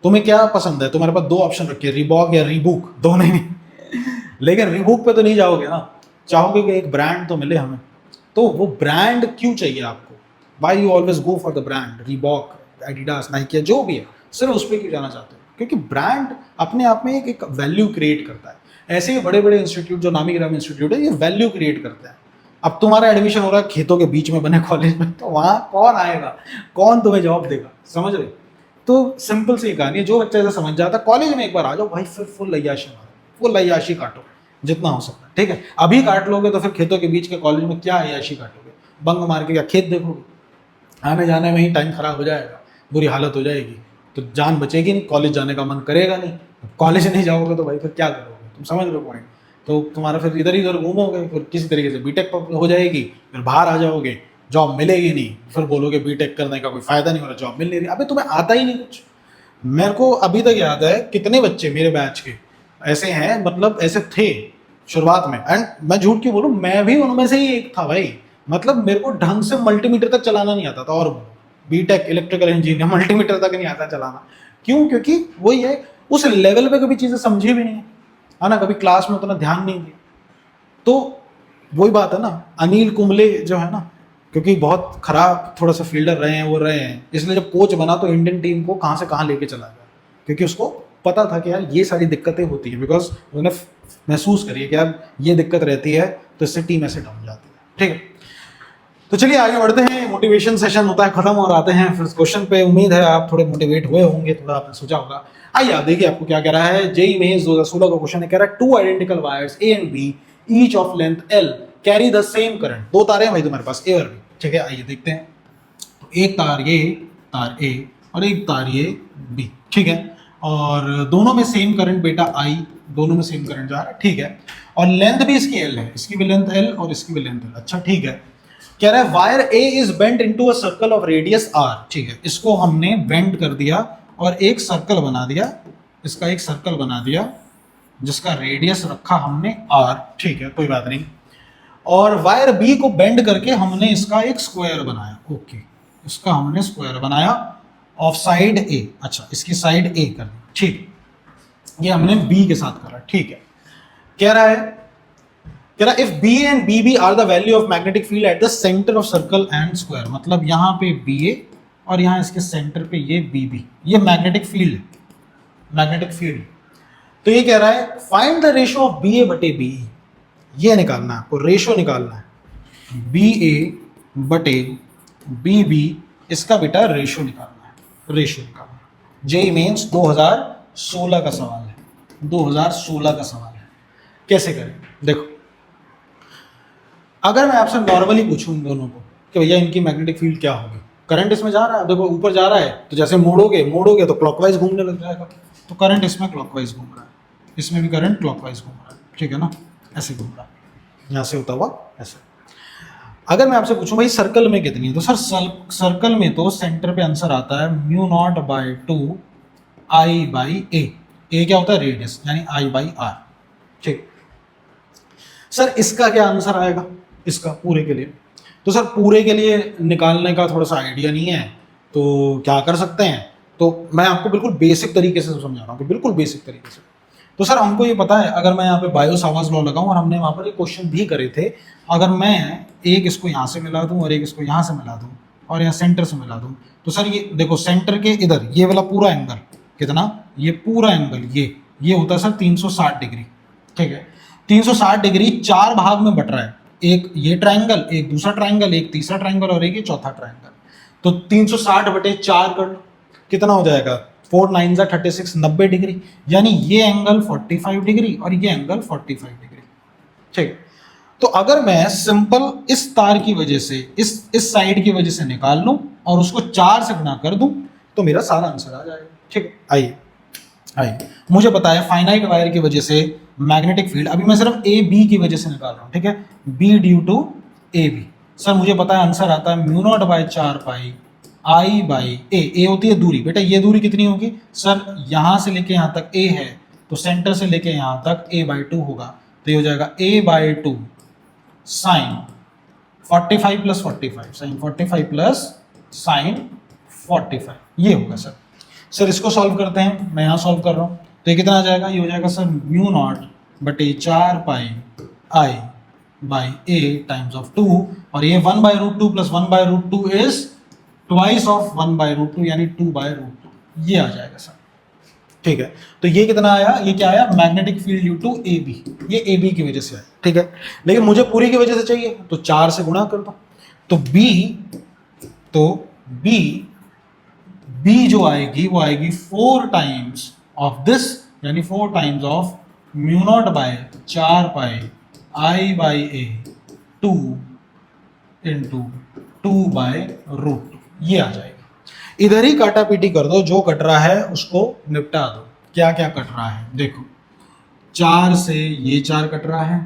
तुम्हें क्या पसंद है, तुम्हारे पास दो ऑप्शन रखे, रिबॉक या रीबुक, दोनों ही नहीं लेकिन रीबुक पे तो नहीं जाओगे ना, चाहोगे कि एक ब्रांड तो मिले हमें, तो वो ब्रांड क्यों चाहिए आपको, why you always go for the brand, Reebok, Adidas, Nike, जो भी है, सिर्फ उस पर क्यों जाना चाहते हो, क्योंकि ब्रांड अपने आप में एक वैल्यू क्रिएट करता है। ऐसे ही बड़े बड़े इंस्टीट्यूट जो नामी गिरामी इंस्टीट्यूट है, ये वैल्यू क्रिएट करते हैं। अब तुम्हारा एडमिशन हो रहा है खेतों के बीच में बने कॉलेज में, तो वहाँ कौन आएगा, कौन तुम्हें जॉब देगा, समझ रहे। तो सिंपल सी कहानी है, जो बच्चा ऐसा समझ जाता है, कॉलेज में एक बार आ जाओ भाई, फिर फुल अय्याशी मारो, फुल अय्याशी काटो जितना हो सकता है, ठीक है। अभी काट लोगे तो फिर खेतों के बीच के कॉलेज में क्या अय्याशी काटोगे, बंग मार के क्या खेत देखोगे, आने जाने में ही टाइम खराब हो जाएगा, बुरी हालत हो जाएगी, तो जान बचेगी नहीं, कॉलेज जाने का मन करेगा नहीं, कॉलेज नहीं जाओगे तो भाई फिर क्या करोगे, तुम समझ लो पॉइंट। तो तुम्हारा फिर इधर इधर घूमोगे, फिर किसी तरीके से बीटेक हो जाएगी, फिर बाहर आ जाओगे, जॉब मिलेगी नहीं, फिर बोलोगे बीटेक करने का कोई फायदा नहीं हो रहा, जॉब मिल नहीं रही, अबे तुम्हें आता ही नहीं कुछ। मेरे को अभी तक याद है कितने बच्चे मेरे बैच के ऐसे हैं, मतलब ऐसे थे शुरुआत में, एंड मैं झूठ क्यों बोलूं, मैं भी उनमें से ही एक था भाई, मतलब मेरे को ढंग से मल्टीमीटर तक चलाना नहीं आता था, और बीटेक इलेक्ट्रिकल इंजीनियर मल्टीमीटर तक नहीं आता चलाना, क्यों, क्योंकि वही है, उस लेवल पे कभी चीज़ें समझी भी नहीं है ना, कभी क्लास में उतना ध्यान नहीं दिया। तो वही बात है ना, अनिल कुंबले जो है ना, क्योंकि बहुत खराब थोड़ा सा फील्डर रहे हैं, वो रहे हैं, इसलिए जब कोच बना तो इंडियन टीम को कहाँ से कहाँ लेके चला गया, क्योंकि उसको पता था कि यार ये सारी दिक्कतें होती हैं, बिकॉज उन्होंने महसूस करी है कि यार ये दिक्कत रहती है, तो इससे टीम ऐसे डाउन जाती है, ठीक है। तो चलिए आगे बढ़ते हैं, मोटिवेशन सेशन होता है खत्म, और आते हैं फिर क्वेश्चन पे। उम्मीद है आप थोड़े मोटिवेट हुए होंगे, थोड़ा आपने सोचा होगा। आइए आप देखिए आपको क्या कह रहा है, जेई मेंस 2016 का क्वेश्चन है, कह रहा है two identical wires A and B each of length L carry the same current. दो तारे हैं भाई तुम्हारे पास, ए और बी, ठीक है। आइए देखते हैं, तो एक तार ये, तार ए, और एक तार ये बी, ठीक है, और दोनों में सेम करंट बेटा आई, दोनों में सेम करंट जा रहा है, ठीक है, और लेंथ भी इसकी एल है, इसकी भी लेंथ एल और इसकी भी लेंथ एल, अच्छा ठीक है। कह रहा है wire A is bent into a circle of radius R, ठीक है, इसको हमने बेंड कर दिया और एक सर्कल बना दिया, इसका एक सर्कल बना दिया जिसका रेडियस रखा हमने आर, ठीक है, कोई बात नहीं। और वायर बी को बेंड करके हमने इसका एक स्क्वायर बनाया, ओके, इसका हमने स्क्वायर बनाया ऑफ साइड ए, अच्छा इसकी साइड ए कर दी, ठीक, ये हमने बी के साथ करा, ठीक है। कह रहा if B and B B are the value of magnetic field at the centre of circle and square, मतलब यहाँ पे बी ए और यहाँ इसके सेंटर पे ये बी बी, ये मैग्नेटिक फील्ड है, मैग्नेटिक फील्ड। तो ये कह रहा है find the ratio of B A बटे बी, ये निकालना है आपको, रेशियो निकालना है, बी ए बटे बी बी, इसका बेटा रेशियो निकालना है, रेशियो निकालना है। जेईई मेंस 2016 का सवाल है, 2016 का सवाल है, कैसे करें देखो। अगर मैं आपसे नॉर्मली पूछूं इन दोनों को कि भैया इनकी मैग्नेटिक फील्ड क्या होगी, करंट इसमें जा रहा है, देखो ऊपर जा रहा है, तो जैसे मोड़ोगे तो क्लॉकवाइज घूमने लग जाएगा, तो करंट इसमें क्लॉकवाइज घूम रहा है, इसमें भी करंट क्लॉकवाइज घूम रहा है, ठीक है ना, ऐसे घूम रहा है, यहाँ से होता हुआ ऐसे। अगर मैं आपसे पूछूं भाई सर्कल में कितनी है, तो सर सर्कल में तो सेंटर पे आंसर आता है μ0/2 I/a, ए क्या होता है रेडियस, यानी I/r, ठीक। सर इसका क्या आंसर आएगा, इसका पूरे के लिए, तो सर पूरे के लिए निकालने का थोड़ा सा आइडिया नहीं है, तो क्या कर सकते हैं, तो मैं आपको बिल्कुल बेसिक तरीके से समझा रहा हूँ कि बिल्कुल बेसिक तरीके से। तो सर हमको ये पता है, अगर मैं यहाँ पे बायो-सावर्ट्स लॉ लगाऊं, और हमने वहाँ पर एक क्वेश्चन भी करे थे, अगर मैं एक इसको यहाँ से मिला दूं और एक इसको यहाँ से मिला दूं और यहाँ सेंटर से मिला दूं, तो सर ये देखो सेंटर के इधर ये वाला पूरा एंगल कितना, ये पूरा एंगल ये होता है सर 360 डिग्री। ठीक है, 360 डिग्री 4 भाग में बट रहा है, एक ये ट्राइंगल, एक दूसरा ट्राइंगल, एक तीसरा ट्राइंगल और एक ये चौथा ट्राइंगल। तो 360 बटे 4 कर लो, कितना हो जाएगा, 4 9 जा 36, 90 डिग्री, यानी ये एंगल 45 डिग्री और ये एंगल 45 डिग्री। ठीक, तो अगर मैं सिंपल इस तार की वजह से इस साइड की वजह से निकाल लूं और उसको 4 से गुणा कर दूं तो मेरा सारा आंसर आ जाएगा। ठीक है, आइए मुझे पता है फाइनाइट वायर की वजह से मैग्नेटिक फील्ड, अभी मैं सिर्फ ए बी की वजह से निकाल रहा हूं। ठीक है, B due to A B, sir मुझे पता है आंसर आता है mu not by 4 pi I by A होती है दूरी। बेटा ये दूरी कितनी होगी सर, यहां से लेके यहां तक ए है, तो सेंटर से लेके यहां तक a बाई 2 होगा, तो ये हो जाएगा a by 2 sine 45 plus 45, sine 45 plus sine 45, ये होगा सर। सर इसको सॉल्व करते हैं, मैं यहाँ सॉल्व कर रहा हूँ, तो ये कितना आ जाएगा, ये हो जाएगा सर म्यू नॉट बटे 4 pi I by A times of 2, और ये 1 by root 2 plus 1 by root 2 is twice of 1 by root 2 यानी 2 बाई रूट 2, ये आ जाएगा सर। ठीक है, तो ये कितना आया, ये क्या आया, magnetic field due to A B, ये ए बी की वजह से आया। ठीक है, लेकिन मुझे पूरी की वजह से चाहिए तो 4 से गुणा कर दो, तो बी जो आएगी वो आएगी 4 टाइम्स ऑफ दिस, यानी 4 times of mu not by 4 pi I by a 2 into 2 by root 2, ये आ जाएगा। इधर ही काटा पीटी कर दो, जो कट रहा है उसको निपटा दो। क्या क्या कट रहा है देखो, 4 से ये 4 कट रहा है,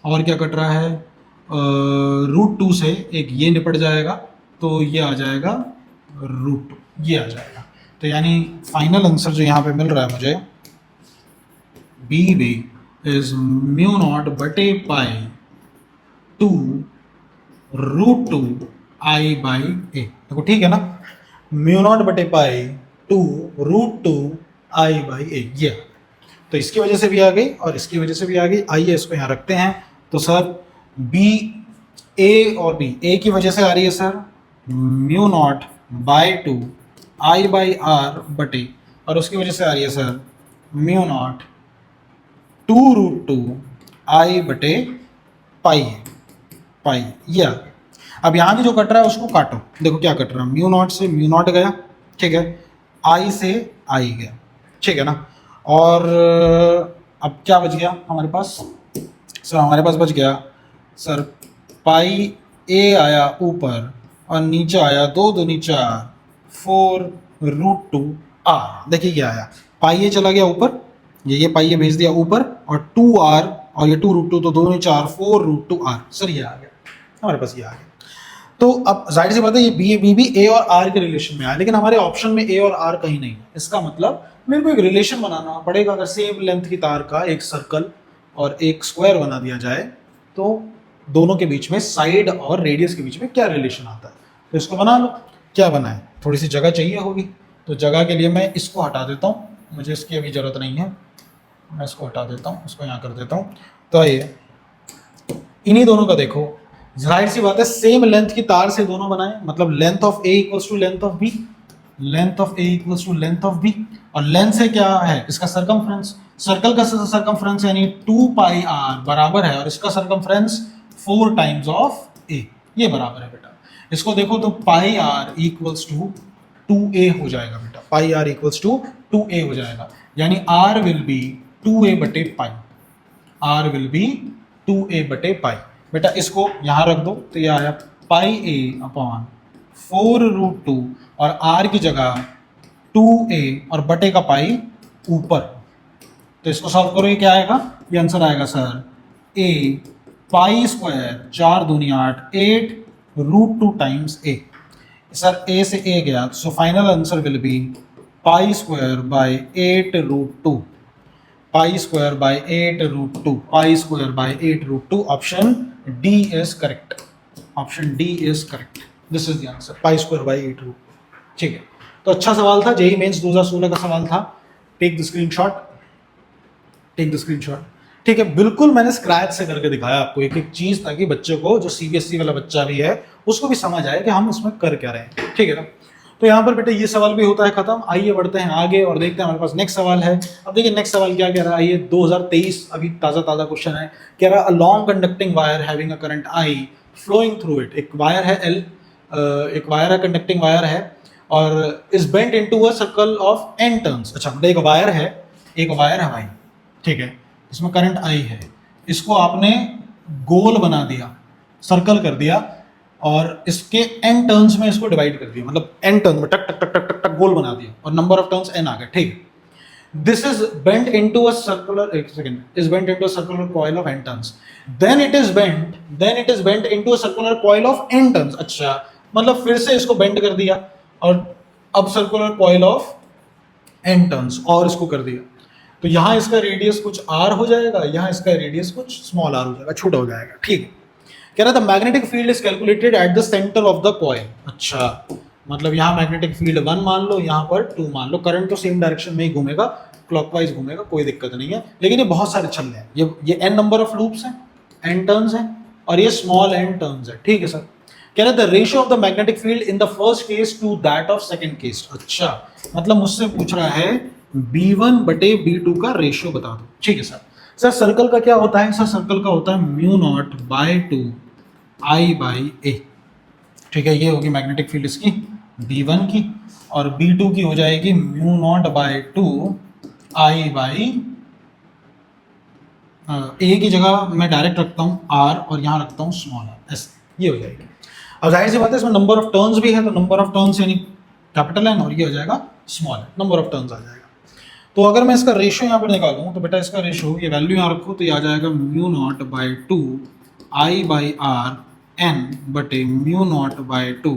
और क्या कट रहा है, रूट 2 से एक ये निपट जाएगा, तो ये आ जाएगा रूट 2, ये आ जाएगा। तो यानी फाइनल आंसर जो यहाँ पे मिल रहा है मुझे, B B is mu not बटे pi 2 root 2 I by A. देखो ठीक है ना, म्यू नॉट बटे pi 2 root 2 I by A, ये तो इसकी वजह से भी आ गई और इसकी वजह से भी आ गई। आइए इसको यहाँ रखते हैं। तो सर बी, ए और बी, ए की वजह से आ रही है sir mu not by 2 I by R बटे, और उसकी वजह से आ रही है sir mu nought 2 root 2 I बटे पाई पाई, ये आ गया। अब यहाँ भी जो कट रहा है उसको काटो, देखो क्या कट रहा है, म्यू नॉट से म्यू नॉट गया, ठीक है, आई से आई गया, ठीक है ना, और अब क्या बच गया हमारे पास सर, हमारे पास बच गया सर पाई ए आया ऊपर और नीचे आया 2 दूनी 4 4 रूट 2 आर। देखिए क्या आया, पाई ए चला गया ऊपर, ये पाई ए भेज दिया ऊपर, और 2 आर और ये 2 रूट 2, तो 2 दूनी 4 4 रूट 2 आर। सर ये आ गया हमारे पास, ये आ गया। तो अब जाहिर सी बात है ये बी भी ए और आर के रिलेशन में आया, लेकिन हमारे ऑप्शन में ए और आर कहीं नहीं है। इसका मतलब मेरे को एक रिलेशन बनाना पड़ेगा। अगर सेम लेंथ की तार का एक सर्कल और एक स्क्वायर बना दिया जाए तो दोनों के बीच में, साइड और रेडियस के बीच में क्या रिलेशन आता है, तो इसको बना लो। क्या बनाए, थोड़ी सी जगह चाहिए होगी, तो जगह के लिए मैं इसको हटा देता हूँ, मुझे इसकी अभी ज़रूरत नहीं है, मैं इसको हटा देता हूँ, इसको यहाँ कर देता हूँ। तो आइए इन्हीं दोनों का देखो, जाहिर सी बात है सेम लेंथ की तार से दोनों बनाए, मतलब length of A equals to length of B, length of A equals to length of B, और लेंथ से क्या है इसका सरकमफ्रेंस, सर्कल का सरकमफ्रेंस यानी 2 पाई आर बराबर है, और इसका सरकमफ्रेंस 4 टाइम्स ऑफ ए, ये बराबर है बेटा। इसको देखो तो पाई आर इक्वल्स टू 2a हो जाएगा बेटा, पाई आर इक्वल्स टू 2a हो जाएगा, यानी आर विल बी 2a बटे पाई, आर विल बी 2a बटे पाई। बेटा इसको यहाँ रख दो, तो ये आया पाई ए अपॉन 4 रूट 2, और आर की जगह 2a और बटे का पाई ऊपर, तो इसको सॉल्व करो, ये क्या आएगा, ये आंसर आएगा सर a पाई स्क्वायर 4 दूनी 8 8 root 2 times a। Sir a से a गया, so final answer will be pi square by 8 root 2, pi square by 8 root 2, pi square by 8 root 2। Option D is correct, option D is correct, this is the answer, pi square by 8 root 2। ठीक है, तो अच्छा सवाल था, जेईई मेंस 2016 का सवाल था। Take the screenshot, take the screenshot. ठीक है, बिल्कुल मैंने स्क्रैच से करके दिखाया आपको एक एक चीज, ताकि बच्चे को, जो सीबीएसई वाला बच्चा भी है, उसको भी समझ आए कि हम उसमें कर क्या रहे हैं। ठीक है ना। तो यहाँ पर बेटा ये सवाल भी होता है खत्म। आइए बढ़ते हैं आगे और देखते हैं हमारे पास नेक्स्ट सवाल है। अब देखिए नेक्स्ट सवाल क्या कह रहा है, ये 2023 अभी ताजा ताजा क्वेश्चन है। कह रहा है a long conducting wire having a current I flowing through it. एक वायर है एल, एक वायर है, कंडक्टिंग वायर है, और is bent into a circle of N turns. अच्छा मतलब एक वायर है, एक वायर है भाई, ठीक है, इसमें करंट आई है, इसको आपने गोल बना दिया, सर्कल कर दिया, और इसके एन टर्न्स में इसको डिवाइड कर दिया, मतलब एन टर्न में टक टक टक टक टक टक गोल बना दिया, और नंबर ऑफ टर्न्स एन आ गए। ठीक, this is bent into a circular, एक second, is bent into a circular coil of N turns, then it is bent into a circular coil of N turns. अच्छा मतलब फिर से इसको बेंड कर दिया, और अब circular coil of N turns, और इसको कर दिया, तो यहां इसका रेडियस कुछ आर हो जाएगा, यहां इसका रेडियस कुछ स्मॉल आर हो जाएगा, छोटा हो जाएगा। ठीक है, कह रहा था magnetic field is calculated at the centre of the coil. अच्छा मतलब यहाँ मैग्नेटिक फील्ड 1 मान लो, यहाँ पर 2 मान लो, करंट तो सेम डायरेक्शन में ही घूमेगा, क्लॉकवाइज घूमेगा, कोई दिक्कत नहीं है। लेकिन ये बहुत सारे छल्ले हैं, ये एन नंबर ऑफ लूप्स हैं, एन टर्न्स हैं, और ये स्मॉल एन टर्न्स है। ठीक है सर, कह रहा the ratio of the magnetic field in the first case to that of second case. अच्छा मतलब मुझसे पूछ रहा है B1 बटे B2 का रेशियो बता दो। ठीक है सर। सर सर्कल का क्या होता है, सर सर्कल का होता है mu not by 2 I by A. ठीक है, ये होगी मैग्नेटिक फील्ड इसकी B1 की, और B2 की हो जाएगी mu not by 2 I by A की जगह मैं डायरेक्ट रखता हूँ R, और यहाँ रखता हूँ स्मॉल r, ऐसे ये हो जाएगी। अब जाहिर सी बात है इसमें नंबर ऑफ टर्न्स भी है, तो नंबर ऑफ टर्न्स यानी कैपिटल एन, और ये हो जाएगा small N, number of turns आ जाएगा। तो अगर मैं इसका रेशियो यहाँ पर निकालूँ, तो बेटा इसका रेशियो, ये वैल्यू यहाँ रखो, तो ये आ जाएगा mu not by 2 I by R N बटे म्यू नॉट बाई 2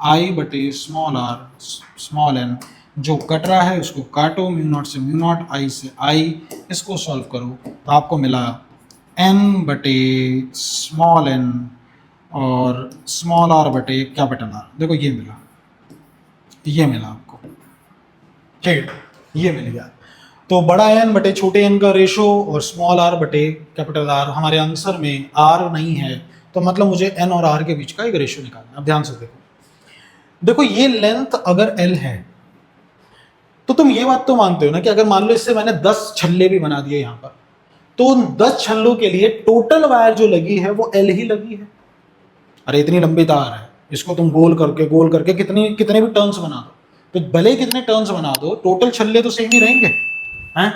आई बटे स्मॉल एन। जो कट रहा है उसको काटो, म्यू नॉट से म्यू नॉट, आई से आई, इसको सॉल्व करो, तो आपको मिला एन बटे स्मॉल एन और स्मॉल आर बटे कैपिटल आर। देखो ये मिला आपको। ठीक है, ये मिल गया। तो बड़ा एन बटे छोटे एन का रेशो और स्मॉल आर बटे कैपिटल आर, हमारे आंसर में आर नहीं है, तो मतलब मुझे एन और आर के बीच का एक रेशो निकालना है। अब ध्यान से देखो ये लेंथ अगर एल है, तो तुम ये बात तो मानते हो ना कि अगर मान लो इससे मैंने 10 छल्ले भी बना दिए यहाँ पर, तो उन 10 छल्लों के लिए टोटल वायर जो लगी है वो एल ही लगी है। अरे इतनी लंबी तार है, इसको तुम गोल करके कितने भी टर्न्स बना दो, तो भले ही कितने टर्न्स बना दो, टोटल छल्ले तो सेम ही रहेंगे हैं।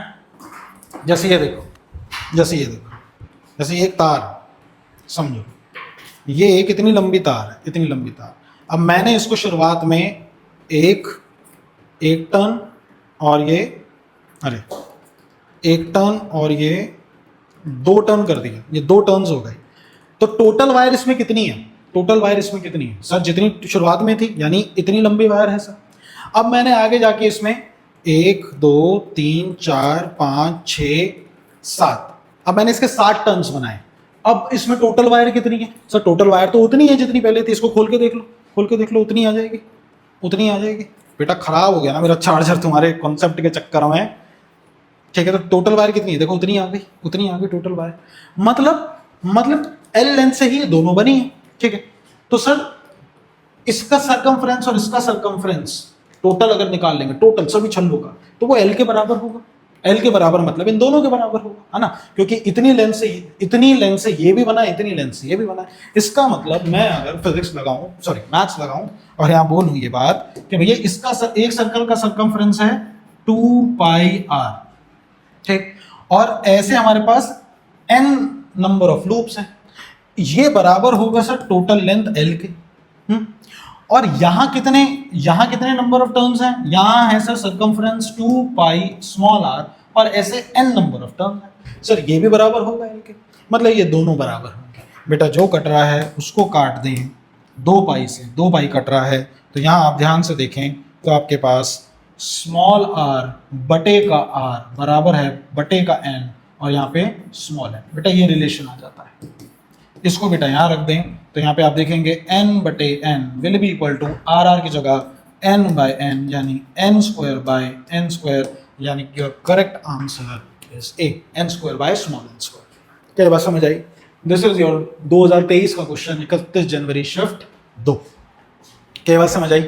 जैसे ये देखो, जैसे एक तार, समझो ये कितनी लंबी तार है, इतनी लंबी तार। अब मैंने इसको शुरुआत में एक टर्न और ये, अरे एक टर्न और ये 2 टर्न कर दिया, ये 2 टर्न्स हो गए, तो टोटल वायर इसमें कितनी है, सर जितनी शुरुआत में थी, यानी इतनी लंबी वायर है सर। अब मैंने आगे जाके इसमें 1 2 3 4 5 6 7, अब मैंने इसके 7 टर्न्स बनाए। अब इसमें टोटल वायर कितनी है सर, टोटल वायर तो उतनी है जितनी पहले थी, इसको खोल के देख लो, उतनी आ जाएगी। बेटा खराब हो गया ना मेरा चार्जर तुम्हारे कॉन्सेप्ट के चक्कर में। ठीक है, तो टोटल वायर कितनी है, देखो उतनी आ गई टोटल वायर, मतलब एल लेंथ से ही ये दोनों बनी है। ठीक है, तो सर इसका सरकमफ्रेंस और इसका सरकमफ्रेंस टोटल अगर निकाल लेंगे, टोटल सभी छल्लों का, तो वो एल के बराबर होगा। एल के बराबर मतलब इन दोनों के बराबर होगा, है ना, क्योंकि इतनी लेंथ से ये भी बना, इतनी लेंथ से ये भी बना। इसका मतलब मैं अगर मैथ्स लगाऊं और यहाँ बोलूं ये बात कि भैया इसका एक सर्कल का सरकमफ्रेंस है 2 पाई आर, ठीक, और ऐसे हमारे पास n नंबर ऑफ लूप्स हैं, ये बराबर होगा सर टोटल लेंथ एल के। और यहाँ कितने नंबर ऑफ टर्न्स हैं, यहाँ है sir circumference 2 pi small R, और ऐसे n नंबर ऑफ टर्न है सर, ये भी बराबर होगा एल के, मतलब ये दोनों बराबर होंगे। बेटा जो कट रहा है उसको काट दें 2 पाई से, 2 पाई कट रहा है, तो यहाँ आप ध्यान से देखें तो आपके पास स्मॉल आर बटे का आर बराबर है बटे का n, और यहाँ पे स्मॉल n। बेटा ये रिलेशन आ जाता है, इसको बेटा यहाँ रख दें, तो यहाँ पे आप देखेंगे n बटे n will be equal to R की जगह n by n यानी n square by n square, यानी कि your correct answer is a, n square by small n square। क्या बात समझ आई? दिस इज योर 2023 का क्वेश्चन, 31 जनवरी शिफ्ट 2। क्या बात समझ आई?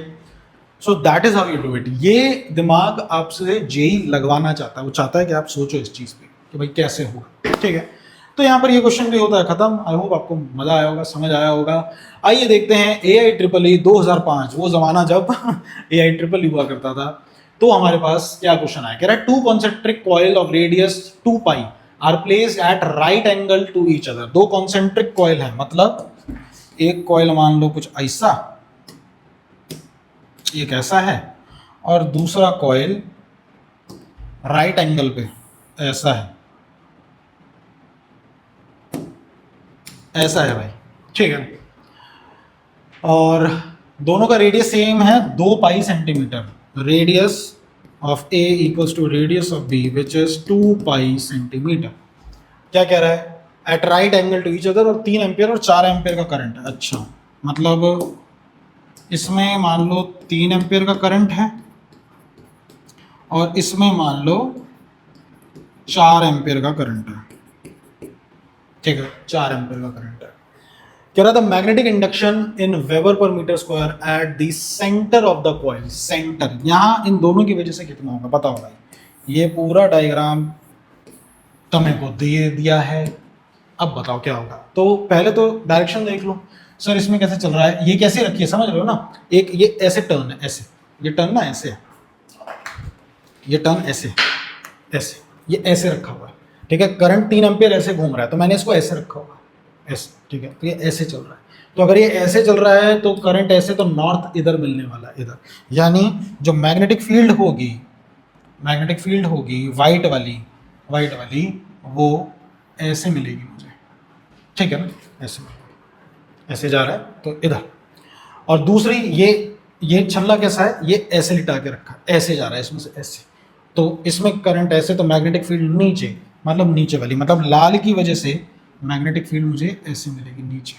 So that is how you do it. ये दिमाग आपसे जेई लगवाना चाहता है, वो चाहता है कि आप सोचो इस चीज पे कि भाई कैसे होगा, ठीक है। तो यहाँ पर ये क्वेश्चन भी होता है खत्म। आई होप आपको मजा आया होगा, समझ आया होगा। आइए देखते हैं AIEEE 2005, वो जमाना जब AIEEE हुआ करता था। तो हमारे पास क्या क्वेश्चन आया, कह रहा है 2 concentric coil of radius 2 pi R placed at right angle to each other. 2 concentric coil है, मतलब एक कॉइल मान लो कुछ ऐसा, एक ऐसा है, और दूसरा कॉइल राइट एंगल पे ऐसा है, ऐसा है भाई, ठीक है। और दोनों का रेडियस सेम है 2 pi centimetre. Radius of A equals to radius of B which is 2 pi centimetre. क्या कह रहा है, at right angle to each other, और 3 एम्पियर और 4 एम्पियर का करंट है। अच्छा, मतलब इसमें मान लो 3 एम्पियर का करंट है और इसमें मान लो 4 एम्पियर का करंट है, ठीक है, 4 एम्पियर का करंट है। कह रहा था magnetic induction in weber per metre square at the centre of the coil. Centre यहां इन दोनों की वजह से कितना होगा बताओ भाई। ये पूरा डायग्राम तुम्हें को दे दिया है, अब बताओ क्या होगा। तो पहले तो डायरेक्शन देख लो, सर इसमें कैसे चल रहा है, ये कैसे रखी है समझ रहे हो ना। एक ये ऐसे टर्न है, ऐसे ये टर्न ना ऐसे है, ये टर्न ऐसे ऐसे, ये ऐसे रखा हुआ है, ठीक है। करंट 3 एम्पियर ऐसे घूम रहा है, तो मैंने इसको ऐसे रखा हुआ है, ऐसे, ठीक है। तो ये ऐसे चल रहा है, तो अगर ये ऐसे चल रहा है तो करंट ऐसे, तो नॉर्थ इधर मिलने वाला है, इधर। यानी जो मैग्नेटिक फील्ड होगी, मैग्नेटिक फील्ड होगी वाइट वाली, वाइट वाली, वो ऐसे मिलेगी मुझे, ठीक है ना, ऐसे ऐसे जा रहा है तो इधर। और दूसरी ये छल्ला कैसा है, ये ऐसे लिटा के रखा है, ऐसे जा रहा है इसमें से ऐसे, तो इसमें करंट ऐसे, तो मैग्नेटिक फील्ड नीचे, मतलब नीचे वाली, मतलब लाल की वजह से मैग्नेटिक फील्ड मुझे ऐसे मिलेगी, नीचे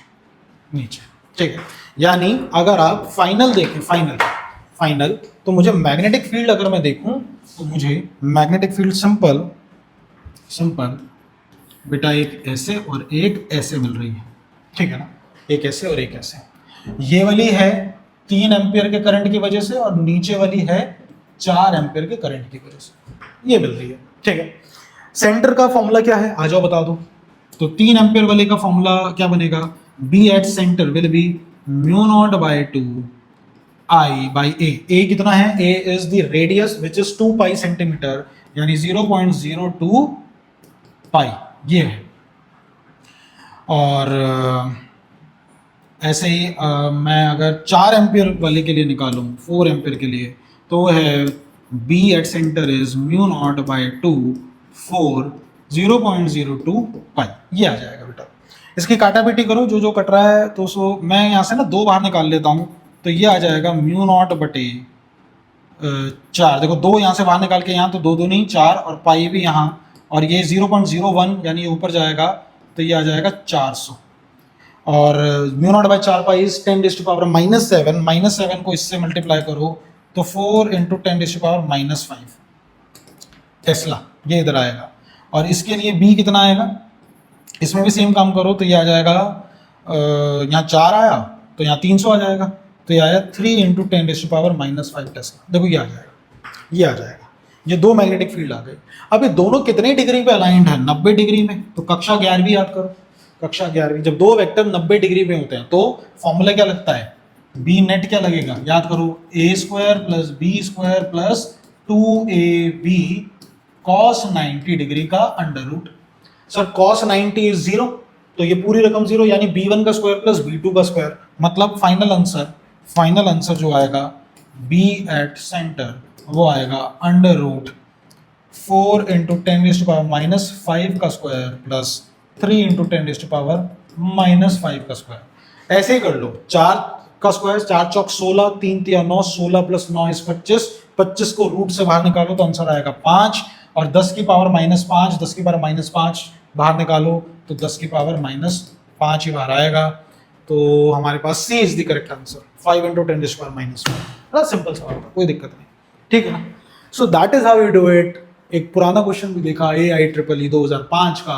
नीचे, ठीक है। यानी अगर आप फाइनल देखें, फाइनल तो मुझे मैग्नेटिक फील्ड अगर मैं देखूं तो मुझे मैग्नेटिक फील्ड सिंपल बेटा एक ऐसे और एक ऐसे मिल रही है, ठीक है ना, एक ऐसे और एक ऐसे। ये वाली है 3 एम्पियर के करंट की वजह से, और नीचे वाली है 4 एम्पियर के करंट की वजह से, ये मिल रही है, ठीक है। सेंटर का फॉर्मूला क्या है, आ जाओ बता दो। तो 3 एम्पियर वाले का फॉर्मूला क्या बनेगा, B at centre will be mu not by 2 I by A कितना है, A is the radius which is 2 pi centimetre, यानी 0.02 पाई, ये है। और ऐसे ही मैं अगर 4 एम्पियर वाले के लिए निकालूं, 4 एम्पियर के लिए, तो वो है B at centre is mu not by 2 4 0.02 pi, ये आ जाएगा बेटा। इसकी काटापीटी करो, जो जो कट रहा है, तो सो मैं यहाँ से ना 2 बाहर निकाल लेता हूँ, तो ये आ जाएगा म्यू नॉट बटे 4। देखो 2 यहाँ से बाहर निकाल के, यहाँ तो 2 2 नहीं 4, और पाई भी यहाँ, और ये 0.01 यानी ऊपर जाएगा, तो ये आ जाएगा 400। और mu naught by 4 pi is 10⁻⁻7, -7 को इससे मल्टीप्लाई करो तो 4 × 10⁻⁻5 टेस्ला, ये इधर आएगा। और इसके लिए बी कितना आएगा, इसमें भी सेम काम करो, तो ये आ जाएगा, यहाँ 4 आया तो यहाँ 300 आ जाएगा, तो ये आया 3 × 10⁻⁻5 टेस्ला। देखो ये आ जाएगा, ये आ जाएगा। ये 2 मैग्नेटिक फील्ड आ गए। अब ये दोनों कितने डिग्री पे अलाइंड है, 90 डिग्री में। तो कक्षा 11वीं याद करो, कक्षा 11वीं, जब 2 वेक्टर 90 डिग्री पे होते हैं तो फॉर्मूला क्या लगता है, बी नेट क्या लगेगा, याद करो, a² + b² + 2ab cos 90 degree का √। सर cos 90 इज 0, तो ये पूरी रकम 0, यानी b1 का स्क्वायर प्लस b2 का स्क्वायर, मतलब फाइनल आंसर जो आएगा b एट सेंटर वो आएगा √4 × 10⁻⁻5 का स्क्वायर प्लस 3 × 10⁻⁻5 का स्क्वायर। ऐसे ही कर लो, 4 का स्क्वायर, 4 चौक 16, 3 तिया 9, 16 + 9 = 25, 25 को रूट से बाहर निकालो तो आंसर आएगा 5, और 10 की पावर -5, 10 की पावर -5 बाहर निकालो तो 10 की पावर -5 ही बाहर आएगा। तो हमारे पास C is the correct answer, 5 × 10⁻⁻5। बड़ा सिंपल सवाल था, कोई दिक्कत नहीं, ठीक है ना। सो that is how you do it. एक पुराना क्वेश्चन भी देखा AIEEE 2005 का।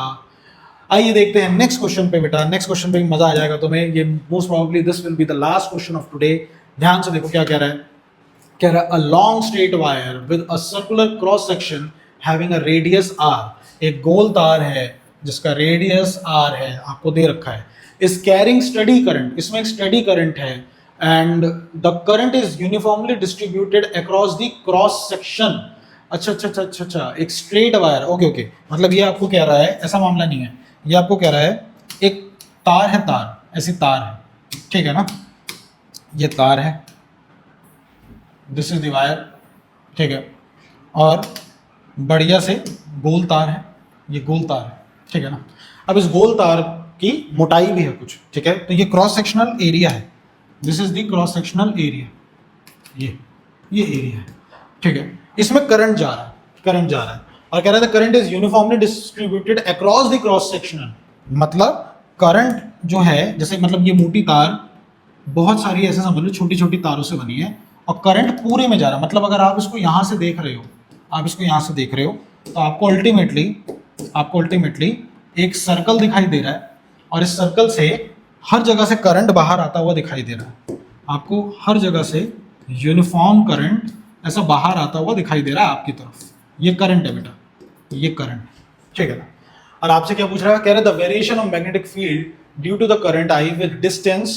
आइए देखते हैं नेक्स्ट क्वेश्चन पे बेटा। नेक्स्ट क्वेश्चन पे मजा आ जाएगा तुम्हें। ये most probably this will be the last question of today. ध्यान से देखो क्या कह रहा है। कह रहा है a long straight wire with a circular cross section having a radius r। एक गोल तार है जिसका रेडियस r है, आपको दे रखा है। इज कैरिंग स्टडी करंट, इसमें एक स्टडी करंट है and the current is uniformly distributed across the cross section. अच्छा, एक स्ट्रेट वायर, ओके, मतलब ये आपको कह रहा है, ऐसा मामला नहीं है, ये आपको कह रहा है एक तार है, तार ऐसी तार है, ठीक है ना, ये तार है, दिस इज द वायर, ठीक है, और बढ़िया से गोल तार है, ये गोल तार है, ठीक है ना। अब इस गोल तार की मोटाई भी है कुछ, ठीक है, तो ये क्रॉस सेक्शनल एरिया है, this is the cross sectional area, ये एरिया है, ठीक है। इसमें करंट जा रहा है और कह रहा था current is uniformly distributed across the cross sectional. मतलब करंट जो है, जैसे मतलब ये मोटी तार बहुत सारी ऐसे समझ लो छोटी छोटी तारों से बनी है और करंट पूरे में जा रहा है। मतलब अगर आप इसको यहाँ से देख रहे हो, तो आपको अल्टीमेटली एक सर्कल दिखाई दे रहा है और इस सर्कल से हर जगह से करंट बाहर आता हुआ दिखाई दे रहा है। आपको हर जगह से यूनिफॉर्म करंट ऐसा बाहर आता हुआ दिखाई दे रहा है आपकी तरफ। ये करंट है बेटा, ये करंट, ठीक है ना। और आपसे क्या पूछ रहा है, कह रहे the variation of magnetic field due to the current I with distance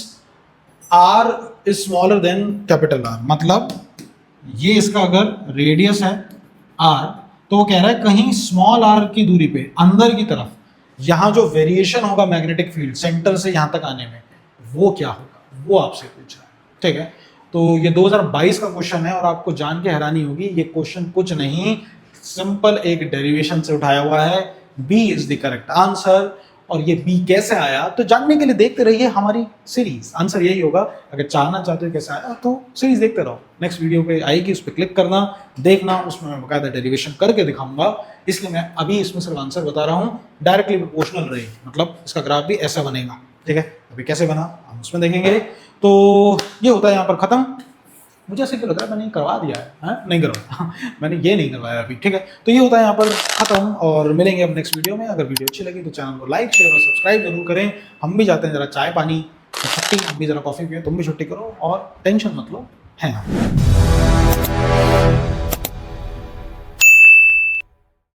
r is smaller than capital R। मतलब ये इसका अगर रेडियस है r, तो वो कह रहा है कहीं स्मॉल r की दूरी पे अंदर की तरफ यहाँ जो वेरिएशन होगा मैग्नेटिक फील्ड सेंटर से यहाँ तक आने में, वो क्या होगा, वो आपसे पूछ रहा है, ठीक है। तो ये 2022 का क्वेश्चन है और आपको जान के हैरानी होगी, ये क्वेश्चन कुछ नहीं, सिंपल एक डेरिवेशन से उठाया हुआ है। B is the correct answer. और ये बी कैसे आया तो जानने के लिए देखते रहिए हमारी सीरीज। आंसर यही होगा। अगर जानना चाहते हो कैसे आया तो सीरीज देखते रहो, नेक्स्ट वीडियो पे आएगी, उस पर क्लिक करना, देखना, उसमें मैं बकायदा डेरिवेशन करके दिखाऊंगा। इसलिए मैं अभी इसमें सिर्फ आंसर बता रहा हूँ, डायरेक्टली प्रोपोर्शनल रहेगी, मतलब इसका ग्राफ भी ऐसा बनेगा, ठीक है। अभी कैसे बना हम उसमें देखेंगे। तो ये होता है यहाँ पर खत्म। मुझे ऐसे क्यों लग रहा है मैंने करवा दिया है, नहीं करवाया मैंने ये नहीं करवाया अभी, ठीक है। तो ये होता है यहाँ पर खत्म और मिलेंगे अब नेक्स्ट वीडियो में। अगर वीडियो अच्छी लगी तो चैनल को लाइक शेयर और सब्सक्राइब जरूर करें। हम भी जाते हैं जरा चाय पानी छुट्टी, हम भी जरा कॉफ़ी पिए, तुम भी छुट्टी करो और टेंशन मत लो, है।